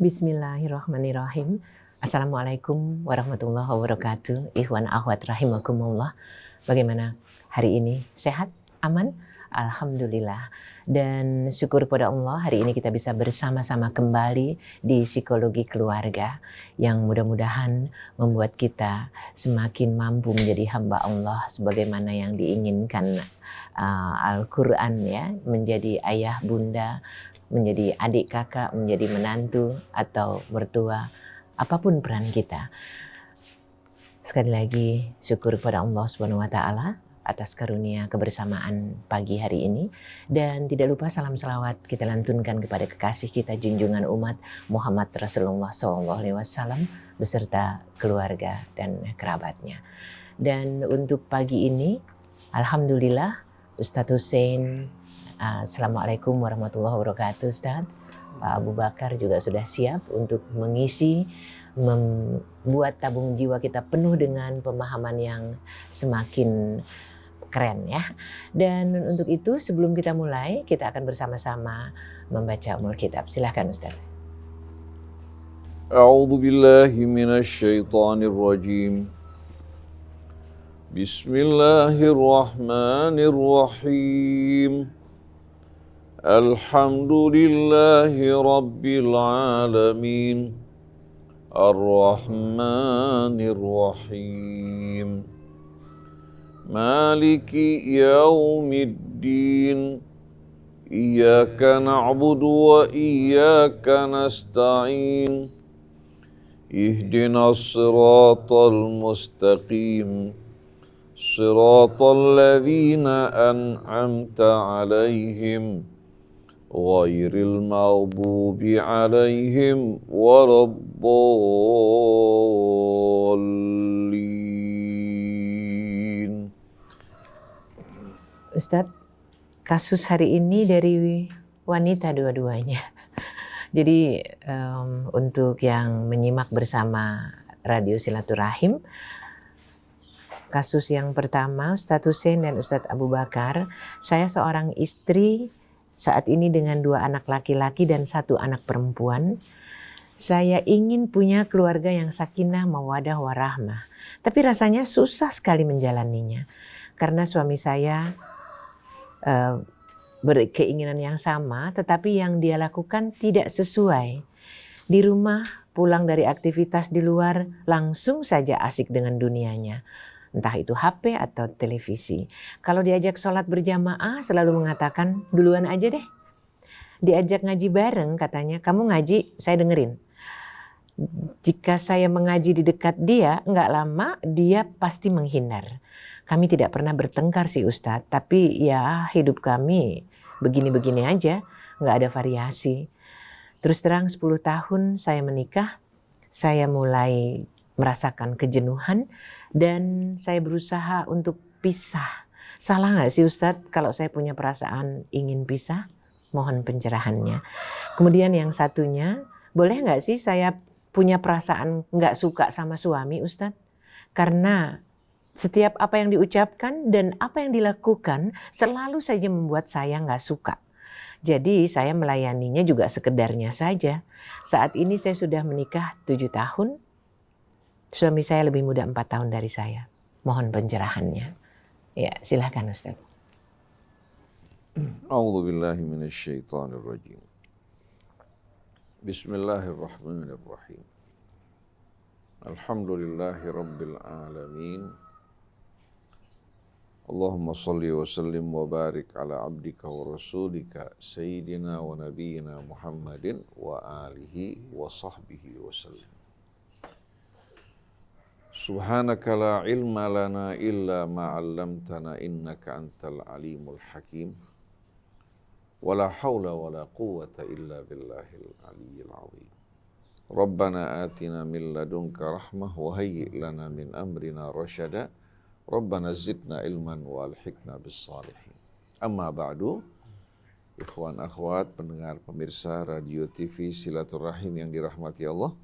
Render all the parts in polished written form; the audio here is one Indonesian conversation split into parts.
Bismillahirrahmanirrahim. Assalamualaikum warahmatullahi wabarakatuh. Ikhwan akhwat rahimakumullah. Bagaimana hari ini? Sehat? Aman? Alhamdulillah. Dan syukur pada Allah hari ini kita bisa bersama-sama kembali di psikologi keluarga yang mudah-mudahan membuat kita semakin mampu menjadi hamba Allah sebagaimana yang diinginkan Al-Quran ya, menjadi ayah bunda, menjadi adik kakak, menjadi menantu atau mertua, apapun peran kita. Sekali lagi syukur kepada Allah Subhanahu wa taala atas karunia kebersamaan pagi hari ini, dan tidak lupa salam selawat kita lantunkan kepada kekasih kita junjungan umat Muhammad Rasulullah SAW beserta keluarga dan kerabatnya. Dan untuk pagi ini alhamdulillah Ustadz Hussein, Assalamualaikum warahmatullahi wabarakatuh Ustadz. Pak Abu Bakar juga sudah siap untuk mengisi, membuat tabung jiwa kita penuh dengan pemahaman yang semakin keren ya. Dan untuk itu sebelum kita mulai, kita akan bersama-sama membaca Ummul Kitab. Silahkan Ustadz. A'udzu billahi minasy syaithanir rajim. Bismillahirrahmanirrahim. Alhamdulillahi rabbil alamin. Ar-Rahmanir Rahim. Maliki yaumiddin. Iyyaka na'budu wa iyyaka nasta'in. Ihdinas siratal mustaqim. Siratal ladzina an'amta 'alaihim ghairil maghdubi 'alaihim waladdallin. Ustadz, kasus hari ini dari wanita dua-duanya. Jadi untuk yang menyimak bersama Radio Silaturahim, kasus yang pertama Ustadz Hussein dan Ustadz Abu Bakar, saya seorang istri saat ini dengan 2 anak laki-laki dan 1 anak perempuan. Saya ingin punya keluarga yang sakinah, mawadah, warahmah. Tapi rasanya susah sekali menjalaninya. Karena suami saya berkeinginan yang sama, tetapi yang dia lakukan tidak sesuai. Di rumah, pulang dari aktivitas di luar, langsung saja asik dengan dunianya. Entah itu HP atau televisi. Kalau diajak sholat berjamaah selalu mengatakan duluan aja deh. Diajak ngaji bareng katanya, kamu ngaji saya dengerin. Jika saya mengaji di dekat dia, nggak lama dia pasti menghindar. Kami tidak pernah bertengkar sih Ustadz, tapi ya hidup kami begini-begini aja, nggak ada variasi. Terus terang 10 tahun saya menikah, saya mulai merasakan kejenuhan dan saya berusaha untuk pisah. Salah nggak sih Ustadz kalau saya punya perasaan ingin pisah? Mohon pencerahannya. Kemudian yang satunya, boleh nggak sih saya punya perasaan nggak suka sama suami Ustadz? Karena setiap apa yang diucapkan dan apa yang dilakukan selalu saja membuat saya nggak suka. Jadi saya melayaninya juga sekedarnya saja. Saat ini saya sudah menikah 7 tahun. Suami saya lebih muda 4 tahun dari saya. Mohon pencerahannya. Ya, silahkan Ustaz. A'udzu billahi minasy syaithanir rajim. Bismillahirrahmanirrahim. Alhamdulillahi rabbil alamin. Allahumma salli wa sallim wa barik ala abdika wa rasulika sayyidina wa nabiyyina Muhammadin wa alihi wa sahbihi wa sallim. Subhanaka la ilma lana illa ma 'allamtana innaka antal alimul hakim. Wala haula wala quwwata illa billahil aliyyil azim. Rabbana atina min ladunka rahmah wa hayyi' lana min amrina rasyada. Rabbana zidna ilman wa alhiqna bis salihin. Amma ba'du, ikhwan akhwat pendengar pemirsa Radio TV Silaturahim yang dirahmati Allah,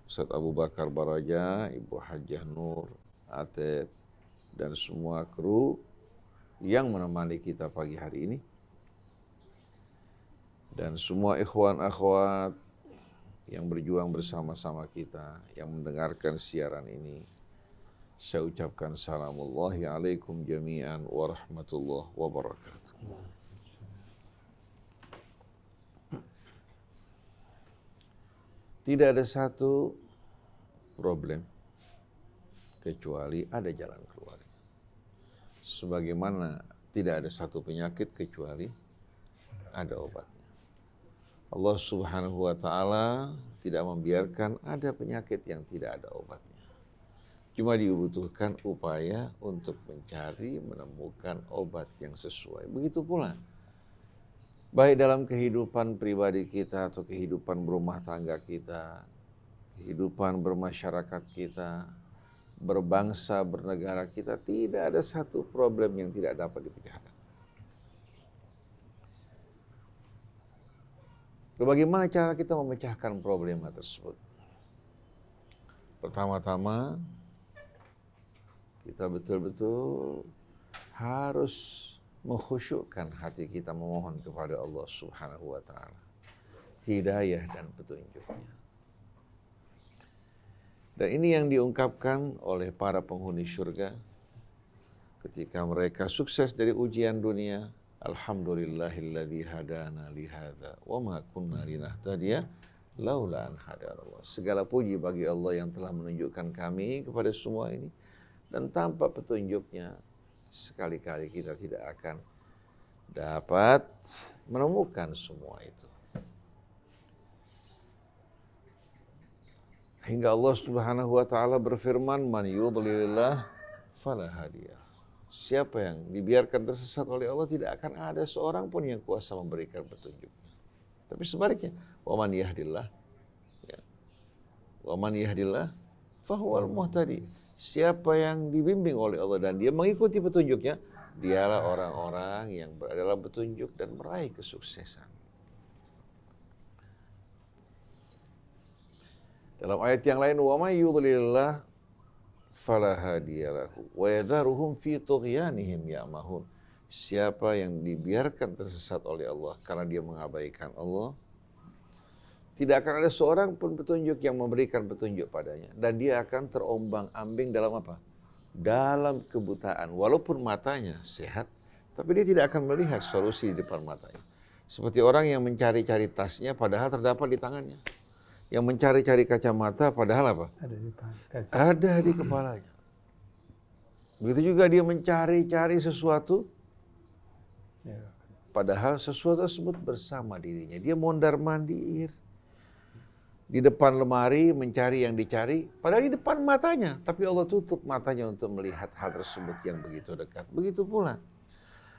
Ustadz Abu Bakar Baraja, Ibu Hajjah Nur, Atet, dan semua kru yang menemani kita pagi hari ini. Dan semua ikhwan akhwat yang berjuang bersama-sama kita, yang mendengarkan siaran ini. Saya ucapkan salamullahi alaikum jami'an wa rahmatullahi wabarakatuh. Tidak ada satu problem kecuali ada jalan keluar. Sebagaimana tidak ada satu penyakit kecuali ada obatnya. Allah Subhanahu wa ta'ala tidak membiarkan ada penyakit yang tidak ada obatnya. Cuma dibutuhkan upaya untuk mencari, menemukan obat yang sesuai. Begitu pula baik dalam kehidupan pribadi kita atau kehidupan berumah tangga kita, kehidupan bermasyarakat kita, berbangsa, bernegara kita, tidak ada satu problem yang tidak dapat dipecahkan. Bagaimana cara kita memecahkan problema tersebut? Pertama-tama, kita betul-betul harus mengkhusyukkan hati kita memohon kepada Allah Subhanahu wa ta'ala hidayah dan petunjuknya. Dan ini yang diungkapkan oleh para penghuni surga ketika mereka sukses dari ujian dunia. Alhamdulillahilladzi hadana lihadza wa ma kunna linahtadiya laula an hadanallah. Segala puji bagi Allah yang telah menunjukkan kami kepada semua ini, dan tanpa petunjuknya sekali-kali kita tidak akan dapat menemukan semua itu. Hingga Allah Subhanahu wa ta'ala berfirman, man yudlilillah fala hadiyah. Siapa yang dibiarkan tersesat oleh Allah, tidak akan ada seorang pun yang kuasa memberikan petunjuknya. Tapi sebaliknya, wa man yahdillah, ya, wa man yahdillah fahuwal muhtadi. Siapa yang dibimbing oleh Allah dan dia mengikuti petunjuknya, dialah orang-orang yang berada dalam petunjuk dan meraih kesuksesan. Dalam ayat yang lain, wa may yudlilillah fala hadiyalahu wa yadharuhum fi tughyanihim ya'mahun. Siapa yang dibiarkan tersesat oleh Allah karena dia mengabaikan Allah, tidak akan ada seorang pun petunjuk yang memberikan petunjuk padanya. Dan dia akan terombang-ambing dalam apa? Dalam kebutaan. Walaupun matanya sehat, tapi dia tidak akan melihat solusi di depan matanya. Seperti orang yang mencari-cari tasnya padahal terdapat di tangannya. Yang mencari-cari kacamata padahal apa? Ada di kepalanya. Begitu juga dia mencari-cari sesuatu, padahal sesuatu tersebut bersama dirinya. Dia mondar-mandir di depan lemari mencari yang dicari, padahal di depan matanya. Tapi Allah tutup matanya untuk melihat hal tersebut yang begitu dekat. Begitu pula,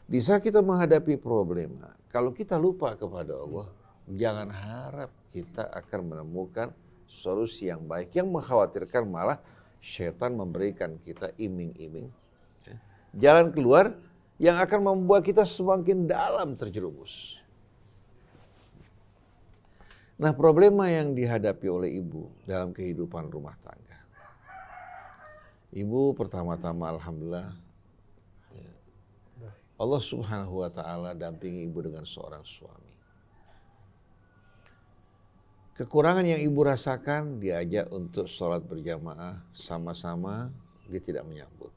di saat kita menghadapi problema, kalau kita lupa kepada Allah, jangan harap kita akan menemukan solusi yang baik. Yang mengkhawatirkan malah syaitan memberikan kita iming-iming jalan keluar yang akan membuat kita semakin dalam terjerumus. Nah, problema yang dihadapi oleh ibu dalam kehidupan rumah tangga. Ibu pertama-tama alhamdulillah Allah Subhanahu wa ta'ala dampingi ibu dengan seorang suami. Kekurangan yang ibu rasakan, diajak untuk sholat berjamaah sama-sama, dia tidak menyambut.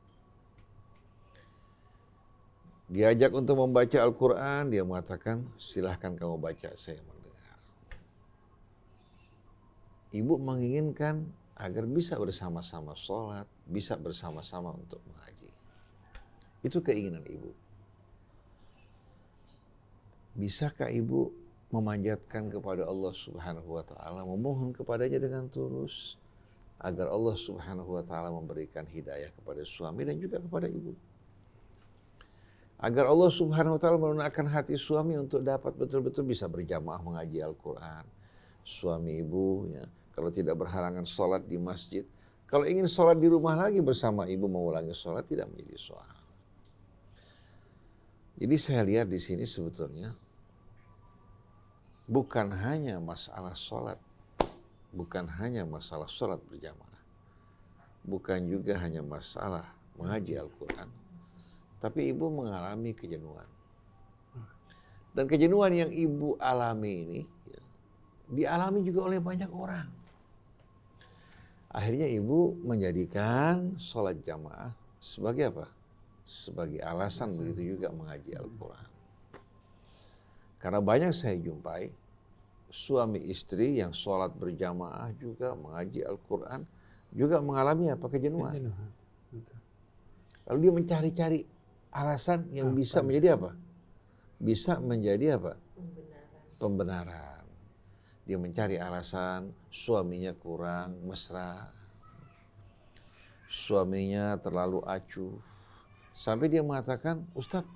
Diajak untuk membaca Al-Quran, dia mengatakan silahkan kamu baca, saya mendengar. Ibu menginginkan agar bisa bersama-sama sholat, bisa bersama-sama untuk mengaji. Itu keinginan ibu. Bisakah ibu memanjatkan kepada Allah Subhanahu wa ta'ala, memohon kepadanya dengan tulus agar Allah Subhanahu wa ta'ala memberikan hidayah kepada suami dan juga kepada ibu? Agar Allah Subhanahu wa ta'ala melunakkan hati suami untuk dapat betul-betul bisa berjamaah mengaji Al-Quran. Suami ibu, ya, kalau tidak berhalangan sholat di masjid, kalau ingin sholat di rumah lagi bersama ibu mengulangi sholat, tidak menjadi soal. Jadi saya lihat di sini sebetulnya bukan hanya masalah sholat, bukan hanya masalah sholat berjamaah, bukan juga hanya masalah mengaji Al-Quran, tapi ibu mengalami kejenuhan. Dan kejenuhan yang ibu alami ini, dialami juga oleh banyak orang. Akhirnya ibu menjadikan sholat jamaah sebagai apa? Sebagai alasan, begitu juga mengaji Al-Quran. Karena banyak saya jumpai suami istri yang sholat berjamaah juga mengaji Al-Quran juga mengalami apa? Kejenuhan. Lalu dia mencari-cari alasan yang bisa menjadi apa? Bisa menjadi apa? Pembenaran. Dia mencari alasan suaminya kurang mesra, suaminya terlalu acuh. Sampai dia mengatakan, Ustadz,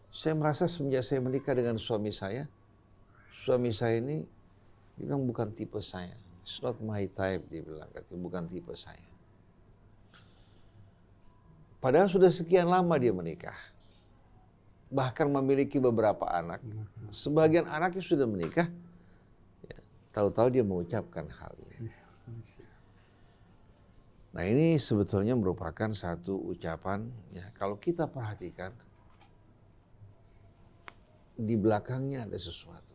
saya merasa semenjak saya menikah dengan suami saya ini, dia bilang bukan tipe saya. It's not my type, dia bilang, katanya, bukan tipe saya. Padahal sudah sekian lama dia menikah. Bahkan memiliki beberapa anak. Sebagian anaknya sudah menikah. Ya, tahu-tahu dia mengucapkan hal ini. Nah, ini sebetulnya merupakan satu ucapan, ya, kalau kita perhatikan, di belakangnya ada sesuatu.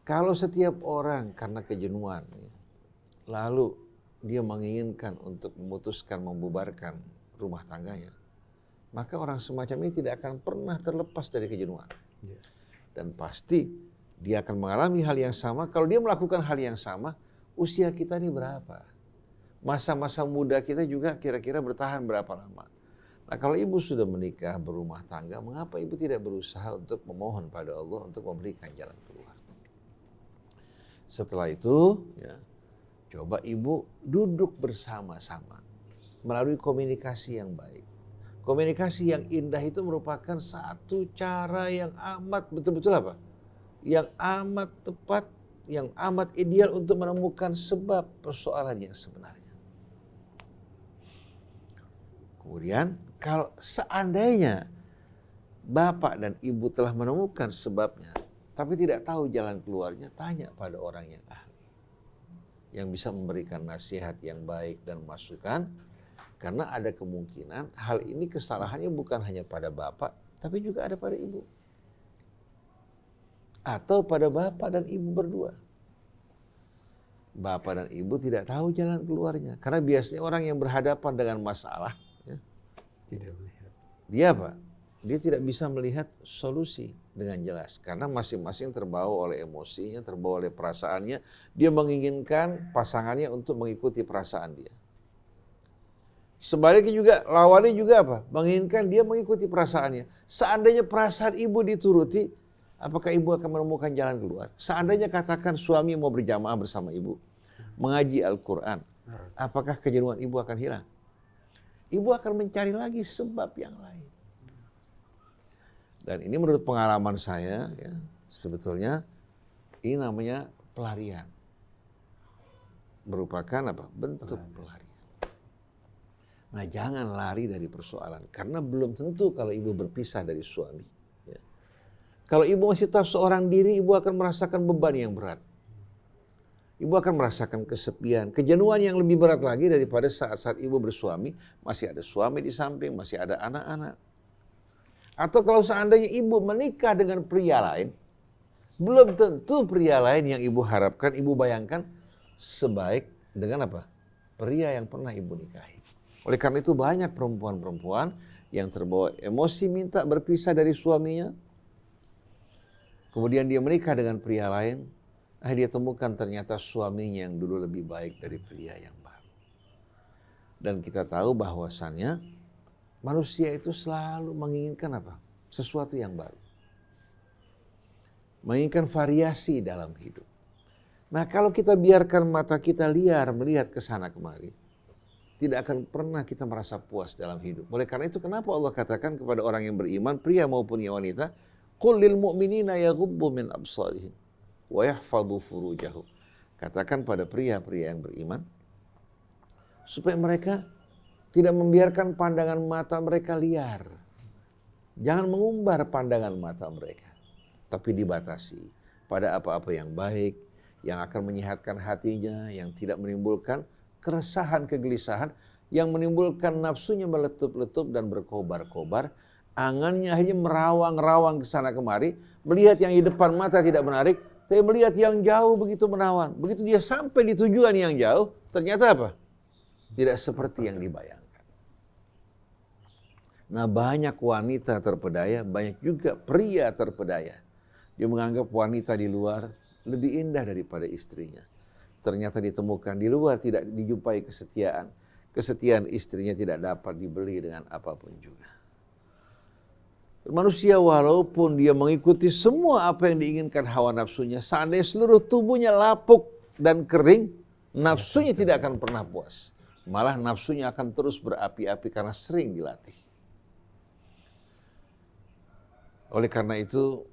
Kalau setiap orang karena kejenuhan, ya, lalu dia menginginkan untuk memutuskan, membubarkan rumah tangganya, maka orang semacam ini tidak akan pernah terlepas dari kejenuhan. Dan pasti dia akan mengalami hal yang sama. Kalau dia melakukan hal yang sama, usia kita ini berapa? Masa-masa muda kita juga kira-kira bertahan berapa lama? Nah, kalau ibu sudah menikah, berumah tangga, mengapa ibu tidak berusaha untuk memohon pada Allah untuk memberikan jalan keluar? Setelah itu, ya, coba ibu duduk bersama-sama melalui komunikasi yang baik. Komunikasi yang indah itu merupakan satu cara yang amat betul-betul apa? Yang amat tepat, yang amat ideal untuk menemukan sebab persoalan yang sebenarnya. Kemudian kalau seandainya bapak dan ibu telah menemukan sebabnya, tapi tidak tahu jalan keluarnya, tanya pada orang yang ahli. Yang bisa memberikan nasihat yang baik dan masukan. Karena ada kemungkinan hal ini kesalahannya bukan hanya pada bapak, tapi juga ada pada ibu. Atau pada bapak dan ibu berdua. Bapak dan ibu tidak tahu jalan keluarnya. Karena biasanya orang yang berhadapan dengan masalah, ya, tidak melihat. Dia apa? Dia tidak bisa melihat solusi dengan jelas. Karena masing-masing terbawa oleh emosinya, terbawa oleh perasaannya. Dia menginginkan pasangannya untuk mengikuti perasaan dia. Sebaliknya juga, lawannya juga apa? Menginginkan dia mengikuti perasaannya. Seandainya perasaan ibu dituruti, apakah ibu akan menemukan jalan keluar? Seandainya katakan suami mau berjamaah bersama ibu, mengaji Al-Quran, apakah kejenuhan ibu akan hilang? Ibu akan mencari lagi sebab yang lain. Dan ini menurut pengalaman saya, ya, sebetulnya ini namanya pelarian. Merupakan apa? Bentuk pelarian. Nah, jangan lari dari persoalan. Karena belum tentu kalau ibu berpisah dari suami. Ya. Kalau ibu masih tetap seorang diri, ibu akan merasakan beban yang berat. Ibu akan merasakan kesepian, kejenuhan yang lebih berat lagi daripada saat-saat ibu bersuami. Masih ada suami di samping, masih ada anak-anak. Atau kalau seandainya ibu menikah dengan pria lain, belum tentu pria lain yang ibu harapkan, ibu bayangkan sebaik dengan apa? Pria yang pernah ibu nikahi. Oleh karena itu banyak perempuan-perempuan yang terbawa emosi minta berpisah dari suaminya. Kemudian dia menikah dengan pria lain. Dia temukan ternyata suaminya yang dulu lebih baik dari pria yang baru. Dan kita tahu bahwasannya manusia itu selalu menginginkan apa? Sesuatu yang baru. Menginginkan variasi dalam hidup. Nah, kalau kita biarkan mata kita liar melihat ke sana kemari, tidak akan pernah kita merasa puas dalam hidup. Oleh karena itu kenapa Allah katakan kepada orang yang beriman, pria maupun yang wanita, qul lil mu'minina yaghuddu min absarihim wa yahfadhu furujahum. Katakan pada pria-pria yang beriman supaya mereka tidak membiarkan pandangan mata mereka liar. Jangan mengumbar pandangan mata mereka, tapi dibatasi pada apa-apa yang baik, yang akan menyehatkan hatinya, yang tidak menimbulkan keresahan, kegelisahan, yang menimbulkan nafsunya meletup-letup dan berkobar-kobar, angannya akhirnya merawang-rawang ke sana kemari, melihat yang di depan mata tidak menarik, Tapi melihat yang jauh begitu menawan. Begitu dia sampai di tujuan yang jauh, ternyata apa? Tidak seperti yang dibayangkan. Nah, banyak wanita terpedaya, banyak juga pria terpedaya. Dia menganggap wanita di luar lebih indah daripada istrinya. Ternyata ditemukan di luar tidak dijumpai kesetiaan. Kesetiaan istrinya tidak dapat dibeli dengan apapun juga. Manusia walaupun dia mengikuti semua apa yang diinginkan hawa nafsunya, seandainya seluruh tubuhnya lapuk dan kering, nafsunya tidak akan pernah puas. Malah nafsunya akan terus berapi-api karena sering dilatih. Oleh karena itu,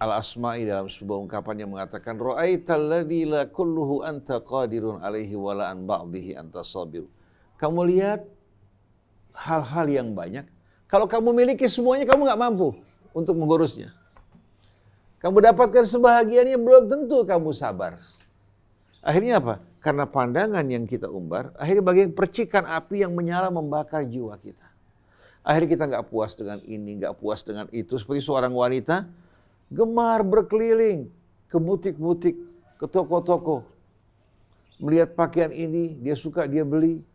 Al-Asma'i dalam sebuah ungkapan yang mengatakan, Ra'aital ladzi la kulluhu anta qadirun alaihi wa la an ba'dihi anta sabir. Kamu lihat hal-hal yang banyak. Kalau kamu miliki semuanya, kamu nggak mampu untuk mengurusnya. Kamu dapatkan sebahagiannya, belum tentu kamu sabar. Akhirnya apa? Karena pandangan yang kita umbar, akhirnya bagian percikan api yang menyala membakar jiwa kita. Akhirnya kita nggak puas dengan ini, nggak puas dengan itu. Seperti seorang wanita, gemar berkeliling ke butik-butik, ke toko-toko. Melihat pakaian ini, dia suka, dia beli.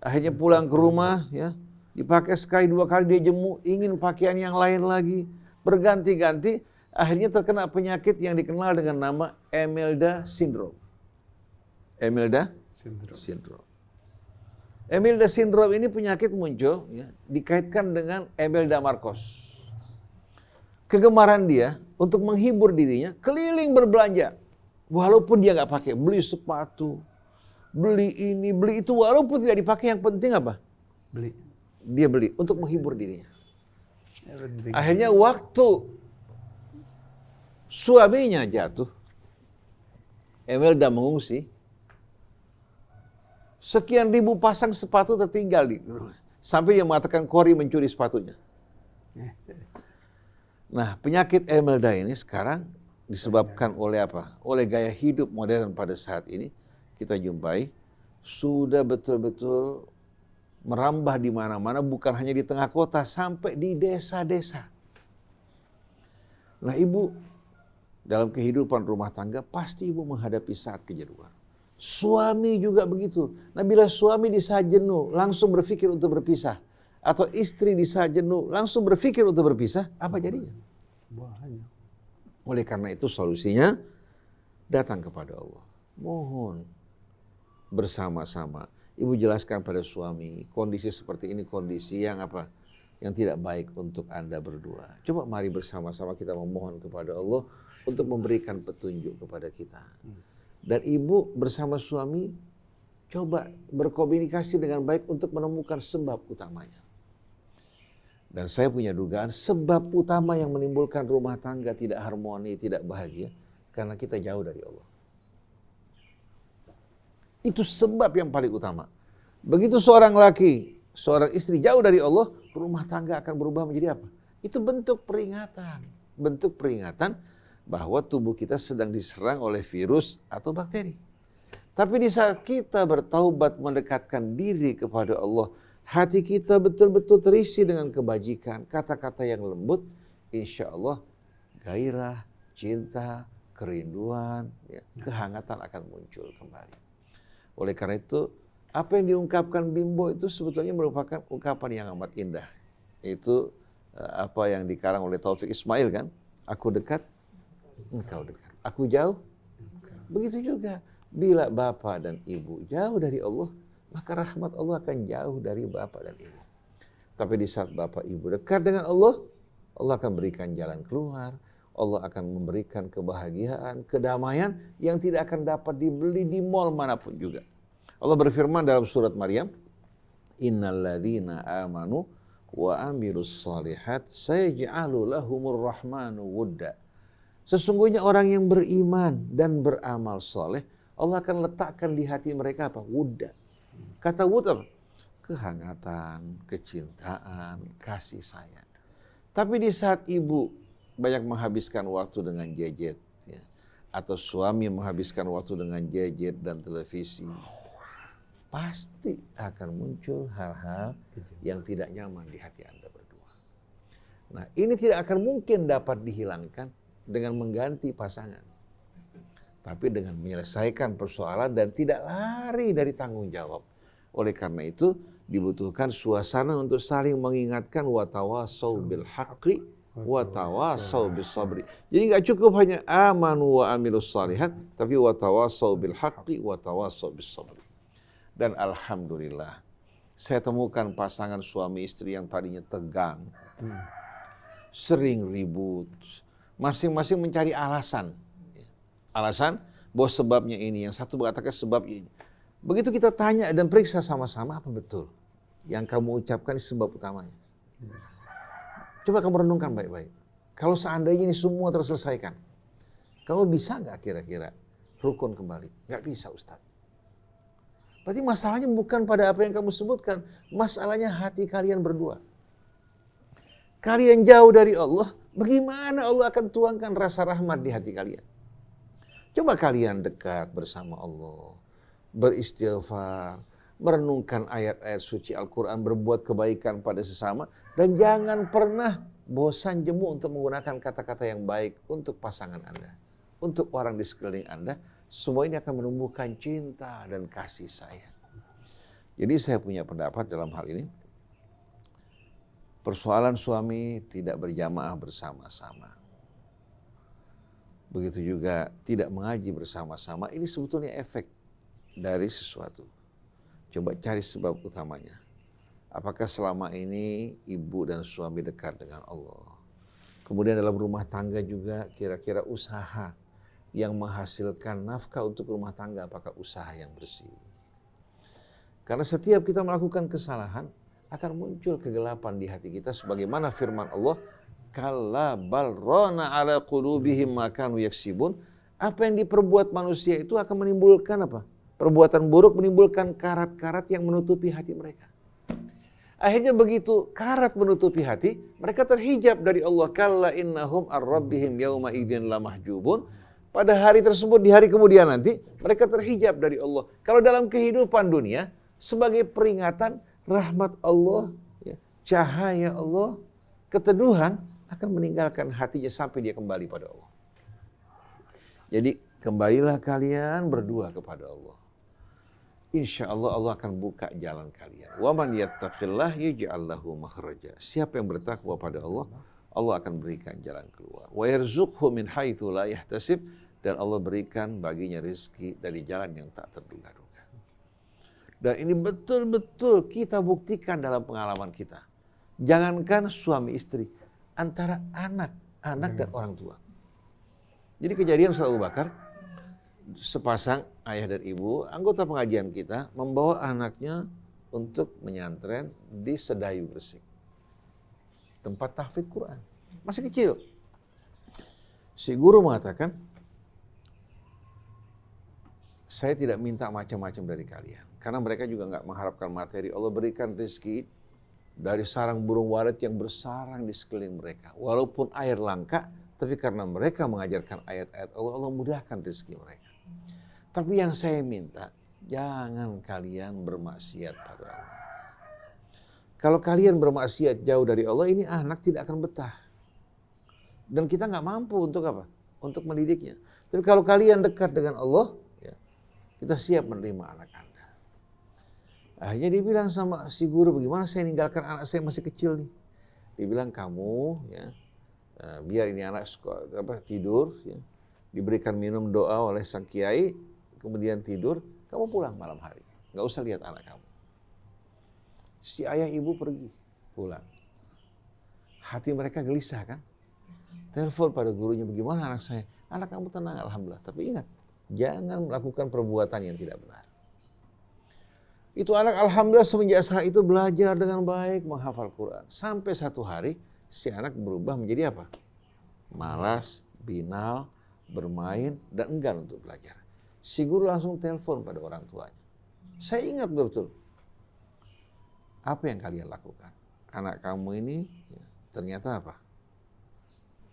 Akhirnya pulang ke rumah, ya, dipakai sekali, dua kali dia jemu, ingin pakaian yang lain lagi. Berganti-ganti, akhirnya terkena penyakit yang dikenal dengan nama Imelda Syndrome. Imelda Syndrome. Imelda Syndrome ini penyakit muncul, ya, dikaitkan dengan Imelda Marcos. Kegemaran dia untuk menghibur dirinya, keliling berbelanja. Walaupun dia nggak pakai, beli sepatu, beli ini, beli itu, walaupun tidak dipakai, yang penting apa? Beli. Dia beli untuk menghibur dirinya. Ya, penting. Akhirnya waktu suaminya jatuh, Imelda mengungsi, sekian ribu pasang sepatu tertinggal di sampai dia mengatakan Kori mencuri sepatunya. Nah, penyakit Imelda ini sekarang disebabkan oleh apa? Oleh gaya hidup modern pada saat ini kita jumpai sudah betul-betul merambah di mana-mana, bukan hanya di tengah kota, sampai di desa-desa. Nah, ibu dalam kehidupan rumah tangga pasti ibu menghadapi saat kejenuhan. Suami juga begitu. Nah, bila suami di saat jenuh langsung berpikir untuk berpisah, atau istri di saat jenuh langsung berpikir untuk berpisah, apa jadinya? Banyak. Oleh karena itu solusinya datang kepada Allah. Mohon bersama-sama. Ibu jelaskan pada suami, kondisi seperti ini kondisi yang apa? Yang tidak baik untuk Anda berdua. Coba mari bersama-sama kita memohon kepada Allah untuk memberikan petunjuk kepada kita. Dan ibu bersama suami coba berkomunikasi dengan baik untuk menemukan sebab utamanya. Dan saya punya dugaan sebab utama yang menimbulkan rumah tangga tidak harmoni, tidak bahagia, karena kita jauh dari Allah. Itu sebab yang paling utama. Begitu seorang laki, seorang istri jauh dari Allah, rumah tangga akan berubah menjadi apa? Itu bentuk peringatan. Bentuk peringatan bahwa tubuh kita sedang diserang oleh virus atau bakteri. Tapi di saat kita bertaubat mendekatkan diri kepada Allah, hati kita betul-betul terisi dengan kebajikan, kata-kata yang lembut, insya Allah gairah, cinta, kerinduan, ya, kehangatan akan muncul kembali. Oleh karena itu, apa yang diungkapkan Bimbo itu sebetulnya merupakan ungkapan yang amat indah. Itu apa yang dikarang oleh Taufik Ismail kan, aku dekat, engkau dekat. Aku jauh, begitu juga. Bila bapak dan ibu jauh dari Allah, maka rahmat Allah akan jauh dari bapak dan ibu. Tapi di saat bapak ibu dekat dengan Allah, Allah akan berikan jalan keluar. Allah akan memberikan kebahagiaan, kedamaian yang tidak akan dapat dibeli di mal manapun juga. Allah berfirman dalam surat Maryam, Innalladzina amanu wa amilus shalihat sayaj'alu lahumur rahmanu wudda. Sesungguhnya orang yang beriman dan beramal soleh, Allah akan letakkan di hati mereka apa? Wudda. Kata wud apa? Kehangatan, kecintaan, kasih sayang. Tapi di saat ibu banyak menghabiskan waktu dengan gadget, ya, atau suami menghabiskan waktu dengan gadget dan televisi, pasti akan muncul hal-hal yang tidak nyaman di hati Anda berdua. Nah, ini tidak akan mungkin dapat dihilangkan dengan mengganti pasangan, tapi dengan menyelesaikan persoalan dan tidak lari dari tanggung jawab. Oleh karena itu dibutuhkan suasana untuk saling mengingatkan, wa tawasau bil haqqi wa tawasau bis sabri. Jadi nggak cukup hanya amanu wa amilus salihat, tapi wa tawasau bil haqqi wa tawasau bis sabri. Dan alhamdulillah saya temukan pasangan suami istri yang tadinya tegang, sering ribut, masing-masing mencari alasan. Alasan bahwa sebabnya ini, yang satu mengatakan sebabnya ini. Begitu kita tanya dan periksa sama-sama, apa betul yang kamu ucapkan sebab utamanya. Coba kamu renungkan baik-baik. Kalau seandainya ini semua terselesaikan, kamu bisa nggak kira-kira rukun kembali? Nggak bisa, Ustaz. Berarti masalahnya bukan pada apa yang kamu sebutkan, masalahnya hati kalian berdua. Kalian jauh dari Allah, bagaimana Allah akan tuangkan rasa rahmat di hati kalian? Coba kalian dekat bersama Allah, beristighfar, merenungkan ayat-ayat suci Al-Quran, berbuat kebaikan pada sesama, dan jangan pernah bosan jemu untuk menggunakan kata-kata yang baik untuk pasangan Anda, untuk orang di sekeliling Anda. Semua ini akan menumbuhkan cinta dan kasih sayang. Jadi saya punya pendapat dalam hal ini. Persoalan suami tidak berjamaah bersama-sama. Begitu juga tidak mengaji bersama-sama. Ini sebetulnya efek dari sesuatu. Coba cari sebab utamanya. Apakah selama ini ibu dan suami dekat dengan Allah? Kemudian dalam rumah tangga juga kira-kira usaha yang menghasilkan nafkah untuk rumah tangga, apakah usaha yang bersih? Karena setiap kita melakukan kesalahan, akan muncul kegelapan di hati kita, sebagaimana firman Allah, kalla bal rana ala qulubihim ma kanu yaksibun. Apa yang diperbuat manusia itu akan menimbulkan apa? Perbuatan buruk menimbulkan karat-karat yang menutupi hati mereka. Akhirnya begitu karat menutupi hati, mereka terhijab dari Allah. Kalla innahum ar-rabbihim yawma idzin lamahjubun. Pada hari tersebut, di hari kemudian nanti, mereka terhijab dari Allah. Kalau dalam kehidupan dunia, sebagai peringatan rahmat Allah, ya, cahaya Allah, keteduhan akan meninggalkan hatinya sampai dia kembali pada Allah. Jadi kembalilah kalian berdua kepada Allah. Insya Allah Allah akan buka jalan kalian. Wa man yattaqillah yaj'al lahu makhraja. Siapa yang bertakwa pada Allah, Allah akan berikan jalan keluar. Wa yarzuqhu min haitsu la yahtasib, dan Allah berikan baginya rezeki dari jalan yang tak terduga-duga. Dan ini betul-betul kita buktikan dalam pengalaman kita. Jangankan suami istri, antara anak dan orang tua. Jadi kejadian Abu Bakar, sepasang ayah dan ibu, anggota pengajian kita, membawa anaknya untuk menyantren di Sedayu Gresik. Tempat tahfidz Quran. Masih kecil. Si guru mengatakan, saya tidak minta macam-macam dari kalian. Karena mereka juga nggak mengharapkan materi. Allah berikan rezeki dari sarang burung walet yang bersarang di sekeliling mereka. Walaupun air langka, tapi karena mereka mengajarkan ayat-ayat Allah, Allah mudahkan rezeki mereka. Tapi yang saya minta, jangan kalian bermaksiat pada Allah. Kalau kalian bermaksiat jauh dari Allah, ini anak tidak akan betah. Dan kita nggak mampu untuk apa? Untuk mendidiknya. Tapi kalau kalian dekat dengan Allah, kita siap menerima anak Anda. Akhirnya dia bilang sama si guru, bagaimana saya meninggalkan anak saya masih kecil nih. Dia bilang, kamu ya, biar ini anak tidur, ya, diberikan minum doa oleh sang kiai, kemudian tidur, kamu pulang malam hari. Nggak usah lihat anak kamu. Si ayah ibu pergi, pulang. Hati mereka gelisah kan. Telepon pada gurunya, bagaimana anak saya? Anak kamu tenang, alhamdulillah. Tapi ingat, jangan melakukan perbuatan yang tidak benar. Itu anak alhamdulillah semenjak saat itu belajar dengan baik menghafal Quran. Sampai satu hari si anak berubah menjadi apa? Malas, binal, bermain, dan enggan untuk belajar. Si guru langsung telepon pada orang tuanya. Saya ingat betul. Apa yang kalian lakukan? Anak kamu ini ternyata apa?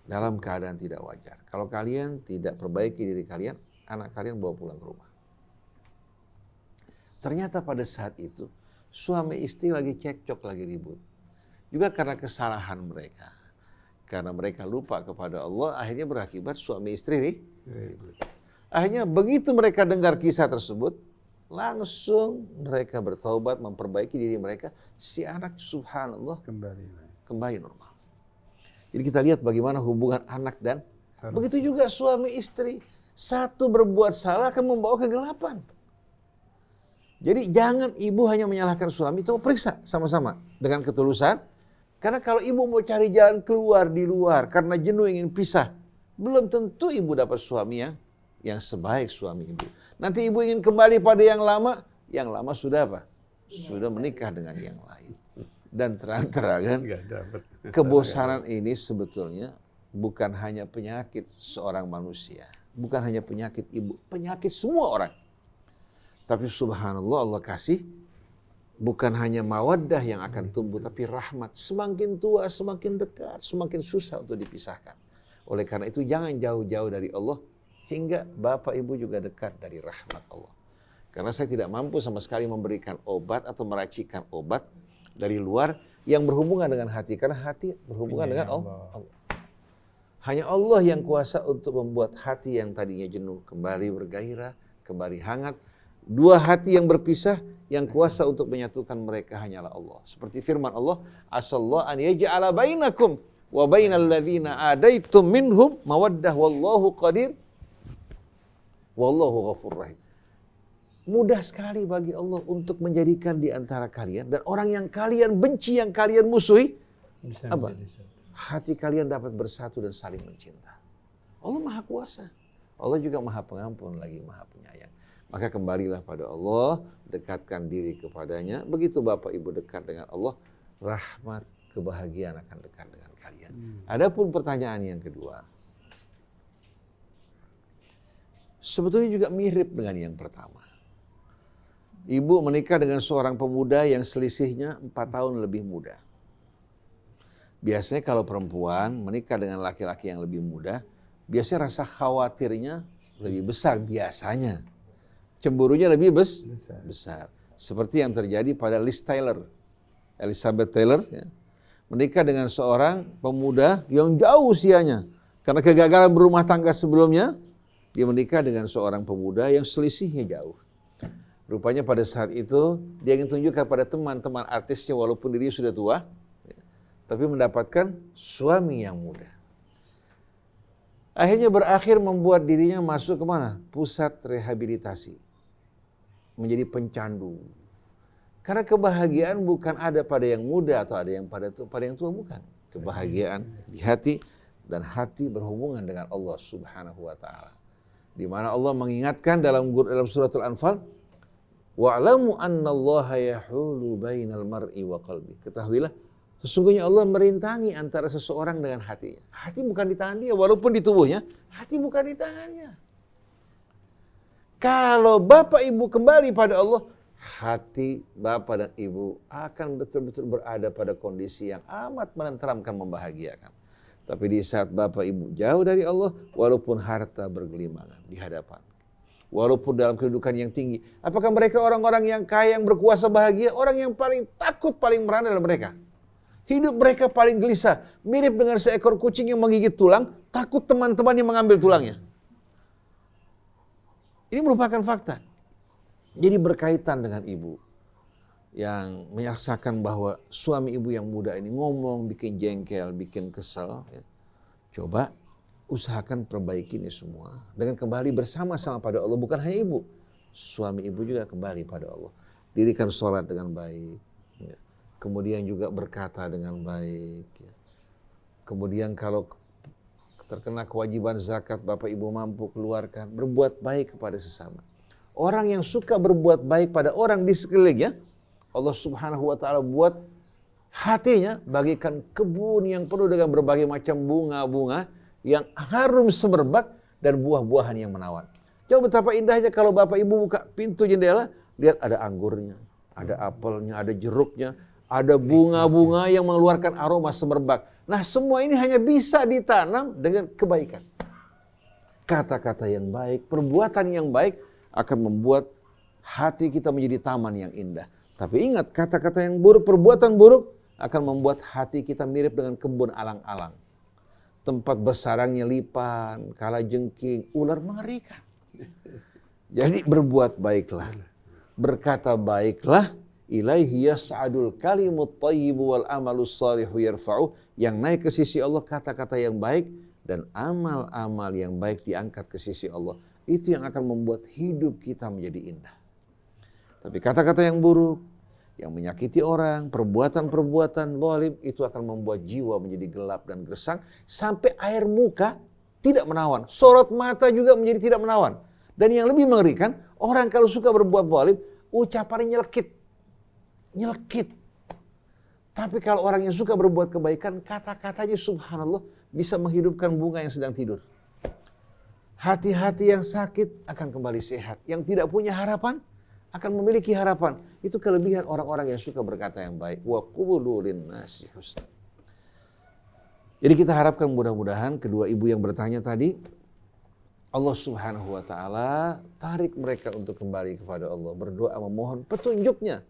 Dalam keadaan tidak wajar. Kalau kalian tidak perbaiki diri kalian, anak kalian bawa pulang ke rumah. Ternyata pada saat itu, suami istri lagi cekcok, lagi ribut. Juga karena kesalahan mereka. Karena mereka lupa kepada Allah, akhirnya berakibat suami istri nih. Akhirnya begitu mereka dengar kisah tersebut, langsung mereka bertaubat, memperbaiki diri mereka. Si anak subhanallah kembali normal. Jadi kita lihat bagaimana hubungan anak dan begitu juga suami istri. Satu berbuat salah akan membawa kegelapan. Jadi jangan ibu hanya menyalahkan suami, itu periksa sama-sama dengan ketulusan. Karena kalau ibu mau cari jalan keluar di luar karena jenuh ingin pisah, belum tentu ibu dapat suami yang sebaik suami ibu. Nanti ibu ingin kembali pada yang lama sudah apa? Sudah menikah dengan yang lain. Dan terang-terangan kebosanan ini sebetulnya bukan hanya penyakit seorang manusia. Bukan hanya penyakit ibu, penyakit semua orang. Tapi subhanallah Allah kasih bukan hanya mawaddah yang akan tumbuh, tapi rahmat. Semakin tua, semakin dekat, semakin susah untuk dipisahkan. Oleh karena itu jangan jauh-jauh dari Allah, hingga bapak ibu juga dekat dari rahmat Allah. Karena saya tidak mampu sama sekali memberikan obat atau meracikan obat dari luar yang berhubungan dengan hati. Karena hati berhubungan dengan Allah. Hanya Allah yang kuasa untuk membuat hati yang tadinya jenuh kembali bergairah, kembali hangat. Dua hati yang berpisah, yang kuasa untuk menyatukan mereka hanyalah Allah. Seperti firman Allah, asallahu an yaj'ala bainakum wa bainal ladzina adaitum minhum mawaddah wallahu qadir wallahu ghafurur rahim. Mudah sekali bagi Allah untuk menjadikan di antara kalian dan orang yang kalian benci, yang kalian musuhi, apa? Hati kalian dapat bersatu dan saling mencinta. Allah Maha Kuasa. Allah juga Maha Pengampun lagi Maha Penyayang. Maka kembalilah pada Allah, dekatkan diri kepadanya. Begitu Bapak Ibu dekat dengan Allah, rahmat, kebahagiaan akan dekat dengan kalian. Adapun pertanyaan yang kedua, sebetulnya juga mirip dengan yang pertama. Ibu menikah dengan seorang pemuda yang selisihnya 4 tahun lebih muda. Biasanya kalau perempuan menikah dengan laki-laki yang lebih muda, biasanya rasa khawatirnya lebih besar biasanya. Cemburunya lebih besar. Seperti yang terjadi pada Liz Taylor. Elizabeth Taylor ya, menikah dengan seorang pemuda yang jauh usianya. Karena kegagalan berumah tangga sebelumnya, dia menikah dengan seorang pemuda yang selisihnya jauh. Rupanya pada saat itu dia ingin tunjukkan pada teman-teman artisnya walaupun dirinya sudah tua, tapi mendapatkan suami yang muda. Akhirnya berakhir membuat dirinya masuk ke mana? Pusat rehabilitasi. Menjadi pencandu. Karena kebahagiaan bukan ada pada yang muda atau ada yang pada yang tua, bukan. Kebahagiaan di hati dan hati berhubungan dengan Allah Subhanahu wa taala. Di mana Allah mengingatkan dalam suratul Anfal, wa'lamu annallaha yahulu bainal mar'i wa qalbi. Ketahuilah sesungguhnya Allah merintangi antara seseorang dengan hatinya. Hati bukan di tangan dia, walaupun di tubuhnya, hati bukan di tangannya. Kalau bapak ibu kembali pada Allah, hati bapak dan ibu akan betul-betul berada pada kondisi yang amat menenteramkan, membahagiakan. Tapi di saat bapak ibu jauh dari Allah, walaupun harta bergelimangan di hadapan, walaupun dalam kedudukan yang tinggi, apakah mereka orang-orang yang kaya, yang berkuasa, bahagia? Orang yang paling takut, paling merana adalah mereka. Hidup mereka paling gelisah, mirip dengan seekor kucing yang menggigit tulang, takut teman-teman yang mengambil tulangnya. Ini merupakan fakta. Jadi berkaitan dengan ibu yang merasakan bahwa suami ibu yang muda ini ngomong, bikin jengkel, bikin kesel. Ya. Coba usahakan perbaiki ini semua. Dengan kembali bersama-sama pada Allah. Bukan hanya ibu, suami ibu juga kembali pada Allah. Dirikan sholat dengan baik. Ya. Kemudian juga berkata dengan baik. Ya. Kemudian kalau terkena kewajiban zakat, bapak ibu mampu keluarkan, berbuat baik kepada sesama. Orang yang suka berbuat baik pada orang di sekelilingnya, Allah Subhanahu wa taala buat hatinya bagikan kebun yang penuh dengan berbagai macam bunga-bunga yang harum semerbak dan buah-buahan yang menawan. Coba betapa indahnya kalau bapak ibu buka pintu jendela, lihat ada anggurnya, ada apelnya, ada jeruknya, ada bunga-bunga yang mengeluarkan aroma semerbak. Nah, semua ini hanya bisa ditanam dengan kebaikan. Kata-kata yang baik, perbuatan yang baik akan membuat hati kita menjadi taman yang indah. Tapi ingat, kata-kata yang buruk, perbuatan buruk akan membuat hati kita mirip dengan kebun alang-alang. tempat bersarangnya lipan, kalajengking, ular mengerikan. Jadi berbuat baiklah, berkata baiklah, ilaihi yas'adul kalimut thayyibu wal amalus salihu yarfa'u, yang naik ke sisi Allah kata-kata yang baik dan amal-amal yang baik diangkat ke sisi Allah. Itu yang akan membuat hidup kita menjadi indah. Tapi kata-kata yang buruk, yang menyakiti orang, perbuatan-perbuatan zalim, itu akan membuat jiwa menjadi gelap dan gersang sampai air muka tidak menawan, sorot mata juga menjadi tidak menawan. Dan yang lebih mengerikan, orang kalau suka berbuat zalim, ucapannya nyelkit. Tapi kalau orang yang suka berbuat kebaikan, kata-katanya subhanallah bisa menghidupkan bunga yang sedang tidur. Hati-hati yang sakit akan kembali sehat. Yang tidak punya harapan akan memiliki harapan. Itu kelebihan orang-orang yang suka berkata yang baik. Wa qulu linnasi husna. Jadi kita harapkan mudah-mudahan kedua ibu yang bertanya tadi, Allah Subhanahu wa taala tarik mereka untuk kembali kepada Allah, berdoa memohon petunjuknya.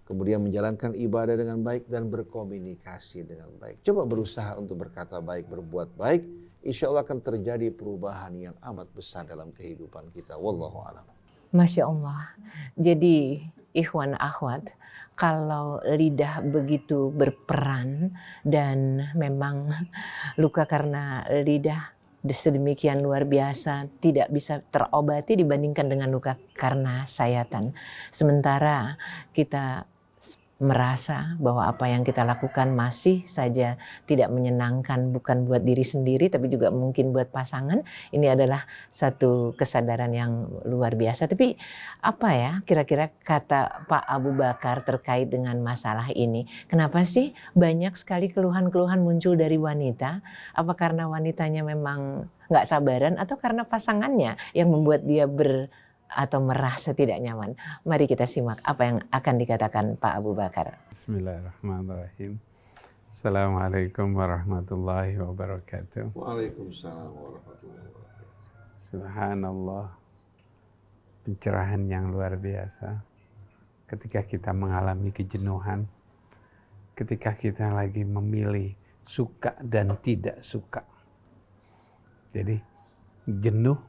Kemudian menjalankan ibadah dengan baik dan berkomunikasi dengan baik. Coba berusaha untuk berkata baik, berbuat baik. Insya Allah akan terjadi perubahan yang amat besar dalam kehidupan kita. Wallahu a'lam. Masya Allah. Jadi ikhwan akhwat, kalau lidah begitu berperan dan memang luka karena lidah sedemikian luar biasa tidak bisa terobati dibandingkan dengan luka karena sayatan. Sementara kita merasa bahwa apa yang kita lakukan masih saja tidak menyenangkan, bukan buat diri sendiri tapi juga mungkin buat pasangan. Ini adalah satu kesadaran yang luar biasa. Tapi apa ya kira-kira kata Pak Abu Bakar terkait dengan masalah ini? Kenapa sih banyak sekali keluhan-keluhan muncul dari wanita? Apa karena wanitanya memang nggak sabaran atau karena pasangannya yang membuat dia atau merasa tidak nyaman? Mari kita simak apa yang akan dikatakan Pak Abu Bakar. Bismillahirrahmanirrahim. Assalamualaikum warahmatullahi wabarakatuh. Waalaikumsalam warahmatullahi wabarakatuh. Subhanallah. Pencerahan yang luar biasa. Ketika kita mengalami kejenuhan, ketika kita lagi memilih suka dan tidak suka. Jadi jenuh